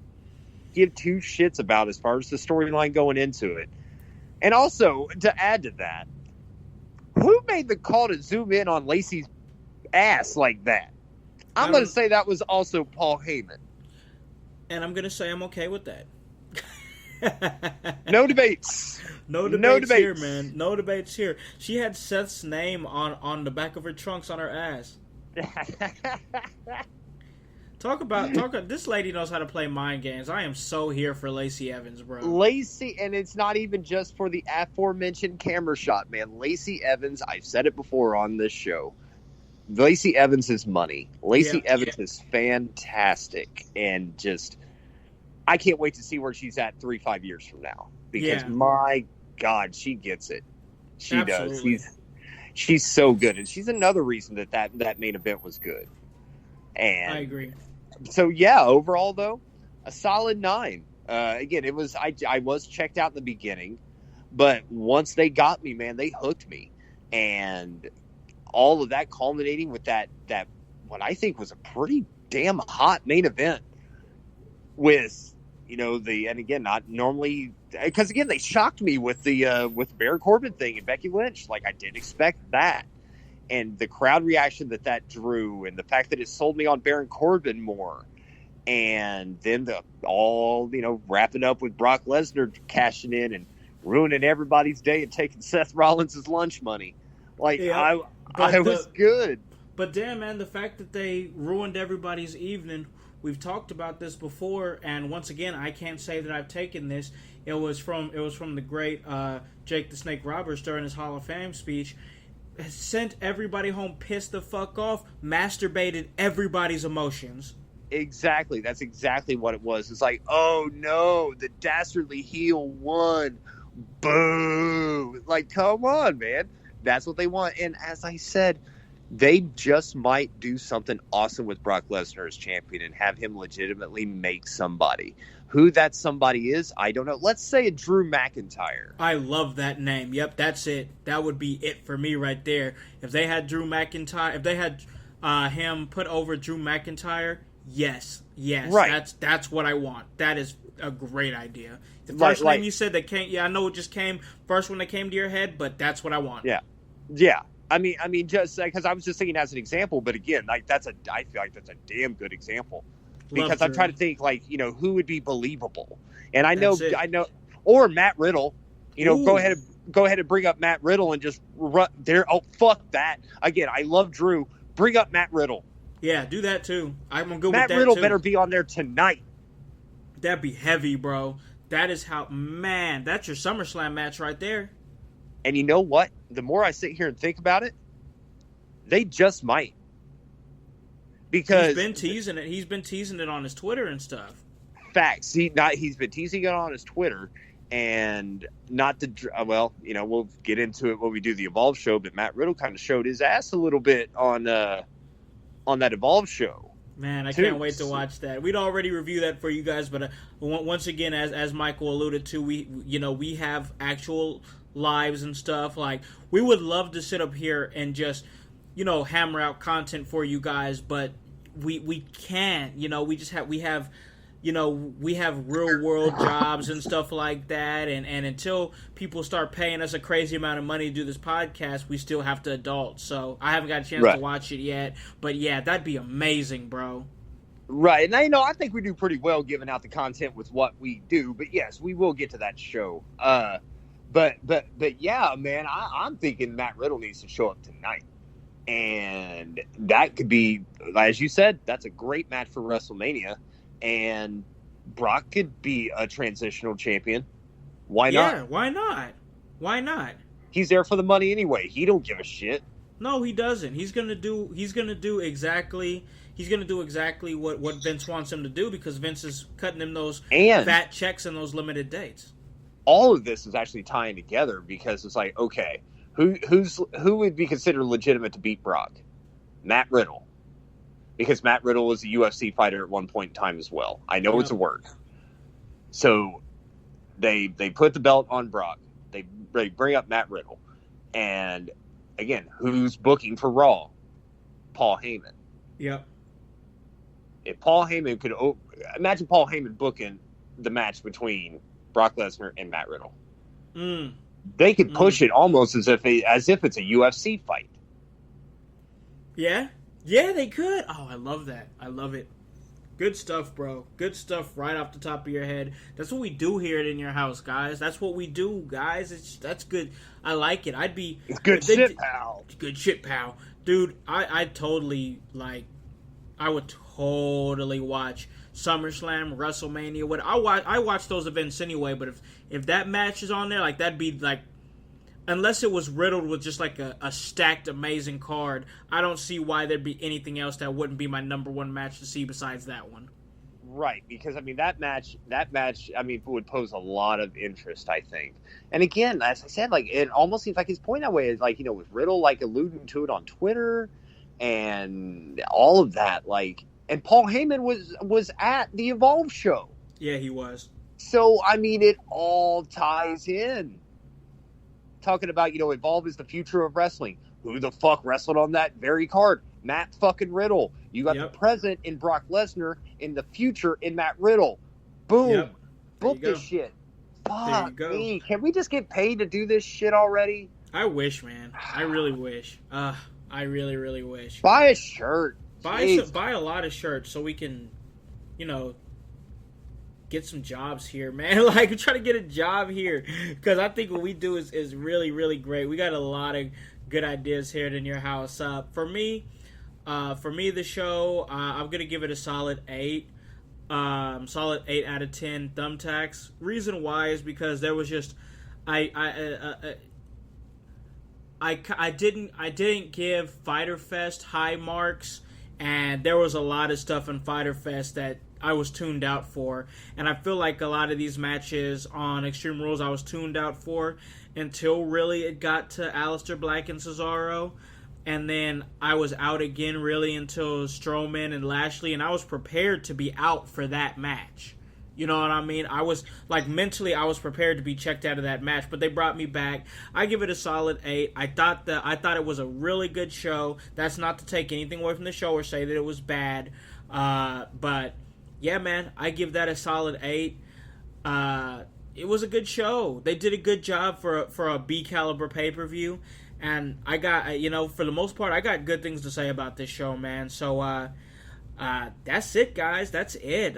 D: give two shits about as far as the storyline going into it. And also, to add to that, who made the call to zoom in on Lacey's ass like that? I'm going to say that was also Paul Heyman.
A: And I'm going to say I'm okay with that.
D: No debates.
A: No debates here, man. No debates here. She had Seth's name on the back of her trunks on her ass. Talk about this lady knows how to play mind games. I am so here for Lacey Evans, bro.
D: Lacey, and it's not even just for the aforementioned camera shot, man. Lacey Evans, I've said it before on this show. Lacey Evans is money. Lacey Evans is fantastic, and just I can't wait to see where she's at 3-5 years from now. Because my God, she gets it. She
A: Absolutely.
D: does. She's so good, and she's another reason that main event was good. And
A: I agree.
D: So overall though, a solid 9. Again, it was I was checked out in the beginning, but once they got me, man, they hooked me, and all of that culminating with that what I think was a pretty damn hot main event with and again not normally because again they shocked me with the Baron Corbin thing and Becky Lynch, like I didn't expect that. And the crowd reaction that drew, and the fact that it sold me on Baron Corbin more, and then wrapping up with Brock Lesnar cashing in and ruining everybody's day and taking Seth Rollins' lunch money. I was good.
A: But damn, man, the fact that they ruined everybody's evening. We've talked about this before, and once again, I can't say that I've taken this. It was from the great Jake the Snake Roberts during his Hall of Fame speech. Sent everybody home pissed the fuck off, masturbated everybody's emotions.
D: Exactly. That's exactly what it was. It's like, oh no, the dastardly heel won. Boo. Like, come on, man. That's what they want. And as I said, they just might do something awesome with Brock Lesnar as champion and have him legitimately make somebody. Who that somebody is, I don't know. Let's say a Drew McIntyre.
A: I love that name. Yep, that's it. That would be it for me right there. If they had Drew McIntyre, if they had him put over Drew McIntyre, yes,
D: right.
A: That's what I want. That is a great idea. The first name you said that came, I know it just came first one that came to your head, but that's what I want.
D: Yeah. I mean, just because I was just thinking as an example, but again, I feel like that's a damn good example. Because I'm trying to think, who would be believable, and I know, or Matt Riddle. Go ahead and bring up Matt Riddle and just run there. Oh, fuck that! Again, I love Drew. Bring up Matt Riddle.
A: Yeah, do that too. I'm gonna go
D: Matt
A: with that
D: Riddle
A: too.
D: better be on there tonight.
A: That'd be heavy, bro. That is that's your SummerSlam match right there.
D: And you know what? The more I sit here and think about it, they just might. Because
A: he's been teasing it. He's been teasing it on his Twitter and stuff.
D: Facts. He's been teasing it on his Twitter, and not to we'll get into it when we do the Evolve show. But Matt Riddle kind of showed his ass a little bit on that Evolve show.
A: Man, I can't wait to watch that. We'd already reviewed that for you guys, but once again, as Michael alluded to, we have actual lives and stuff. Like, we would love to sit up here and just hammer out content for you guys, but we can't. We have real world jobs and stuff like that, and until people start paying us a crazy amount of money to do this podcast, we still have to adult. So I haven't got a chance to watch it yet, but yeah, that'd be amazing, bro.
D: Right, and I think we do pretty well giving out the content with what we do, but yes, we will get to that show. But yeah, man, I'm thinking Matt Riddle needs to show up tonight. And that could be, as you said, that's a great match for WrestleMania. And Brock could be a transitional champion. Why not?
A: Yeah, why not? Why not?
D: He's there for the money anyway. He don't give a shit.
A: No, he doesn't. He's gonna do exactly what Vince wants him to do, because Vince is cutting him those fat checks and those limited dates.
D: All of this is actually tying together, because it's like, okay, who would be considered legitimate to beat Brock? Matt Riddle. Because Matt Riddle was a UFC fighter at one point in time as well. I know it's a word. So they put the belt on Brock. They bring up Matt Riddle. And again, who's booking for Raw? Paul Heyman.
A: Yep.
D: If Paul Heyman could imagine Paul Heyman booking the match between Brock Lesnar and Matt Riddle. They could push it almost as if it's a UFC fight.
A: Yeah, they could. Oh, I love that. I love it. Good stuff, bro. Good stuff right off the top of your head. That's what we do here at In Your House, guys. That's what we do, guys. That's good. I like it.
D: It's good shit, pal.
A: Good shit, pal. Dude, I would totally watch SummerSlam, WrestleMania. I watch those events anyway, but if that match is on there, like, that'd be like, unless it was riddled with just like a stacked amazing card, I don't see why there'd be anything else that wouldn't be my number one match to see besides that one.
D: Right, because I mean that match would pose a lot of interest, I think. And again, as I said, like, it almost seems like his point that way is like, with Riddle like alluding to it on Twitter and all of that, like, and Paul Heyman was at the Evolve show.
A: Yeah, he was.
D: So I mean, it all ties in. Talking about, Evolve is the future of wrestling. Who the fuck wrestled on that very card? Matt fucking Riddle. You got the present in Brock Lesnar, in the future in Matt Riddle. Boom.
A: Yep.
D: Book this shit. Fuck me. Can we just get paid to do this shit already?
A: I wish, man. I really wish. I really, really wish.
D: Buy a shirt.
A: Buy a lot of shirts so we can, get some jobs here, man. Like, we're trying to get a job here, because I think what we do is really, really great. We got a lot of good ideas here in Your House. For me, the show, I'm gonna give it a solid 8. Solid 8 out of 10 thumbtacks. Reason why is because there was just I didn't give Fyter Fest high marks, and there was a lot of stuff in Fyter Fest that I was tuned out for, and I feel like a lot of these matches on Extreme Rules I was tuned out for until really it got to Aleister Black and Cesaro. and then I was out again really until Strowman and Lashley, and I was prepared to be out for that match. You know what I mean? I was, like, mentally, I was prepared to be checked out of that match, but they brought me back. I give it a solid 8. I thought it was a really good show. That's not to take anything away from the show or say that it was bad. But, yeah, man, I give that a solid 8. It was a good show. They did a good job for a B-caliber pay-per-view. And I got, for the most part, I got good things to say about this show, man. So, that's it, guys. That's it.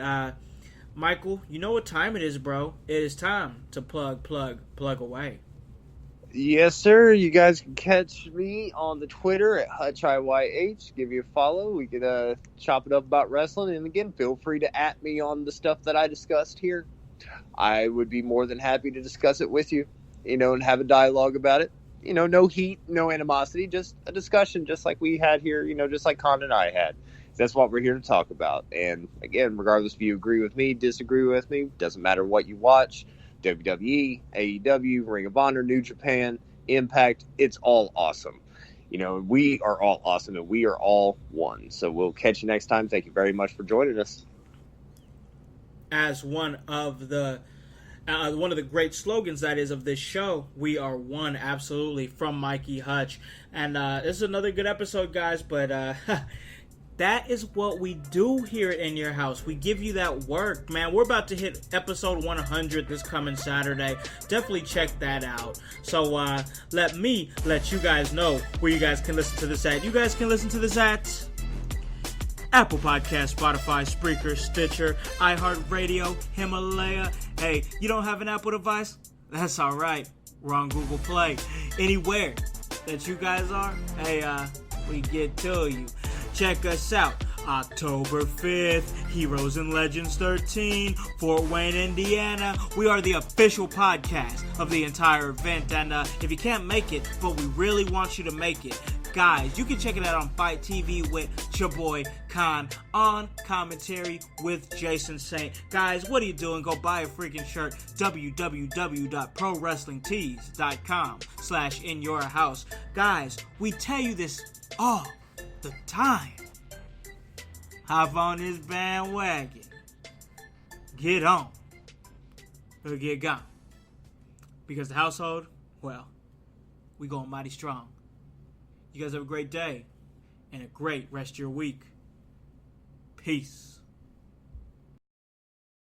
A: Michael, you know what time it is, bro. It is time to plug away.
D: Yes, sir. You guys can catch me on the Twitter at HutchIYH. Give you a follow. We could chop it up about wrestling. And again, feel free to @ me on the stuff that I discussed here. I would be more than happy to discuss it with you, and have a dialogue about it. No heat, no animosity, just a discussion just like we had here, just like Con and I had. That's what we're here to talk about. And again, regardless if you agree with me, disagree with me, doesn't matter what you watch, WWE, AEW, Ring of Honor, New Japan, Impact, it's all awesome. We are all awesome and we are all one. So we'll catch you next time. Thank you very much for joining us.
A: As one of the great slogans that is of this show, we are one, absolutely, from Mikey Hutch. And this is another good episode, guys, but that is what we do here in your house. We give you that work, man. We're about to hit episode 100 this coming Saturday. Definitely check that out. So let me let you guys know where you guys can listen to this at. You guys can listen to this at Apple Podcasts, Spotify, Spreaker, Stitcher, iHeartRadio, Himalaya. Hey, you don't have an Apple device? That's all right. We're on Google Play. Anywhere that you guys are, hey, we get to you. Check us out. October 5th, Heroes and Legends 13, Fort Wayne, Indiana. We are the official podcast of the entire event. And if you can't make it, but we really want you to make it, guys, you can check it out on Fight TV with your boy Khan, on commentary with Jason Saint. Guys, what are you doing? Go buy a freaking shirt. www.prowrestlingtees.com/inyourhouse. Guys, we tell you this all the time. Hop on this bandwagon. Get on. Or get gone. Because the household, well, we going mighty strong. You guys have a great day and a great rest of your week. Peace.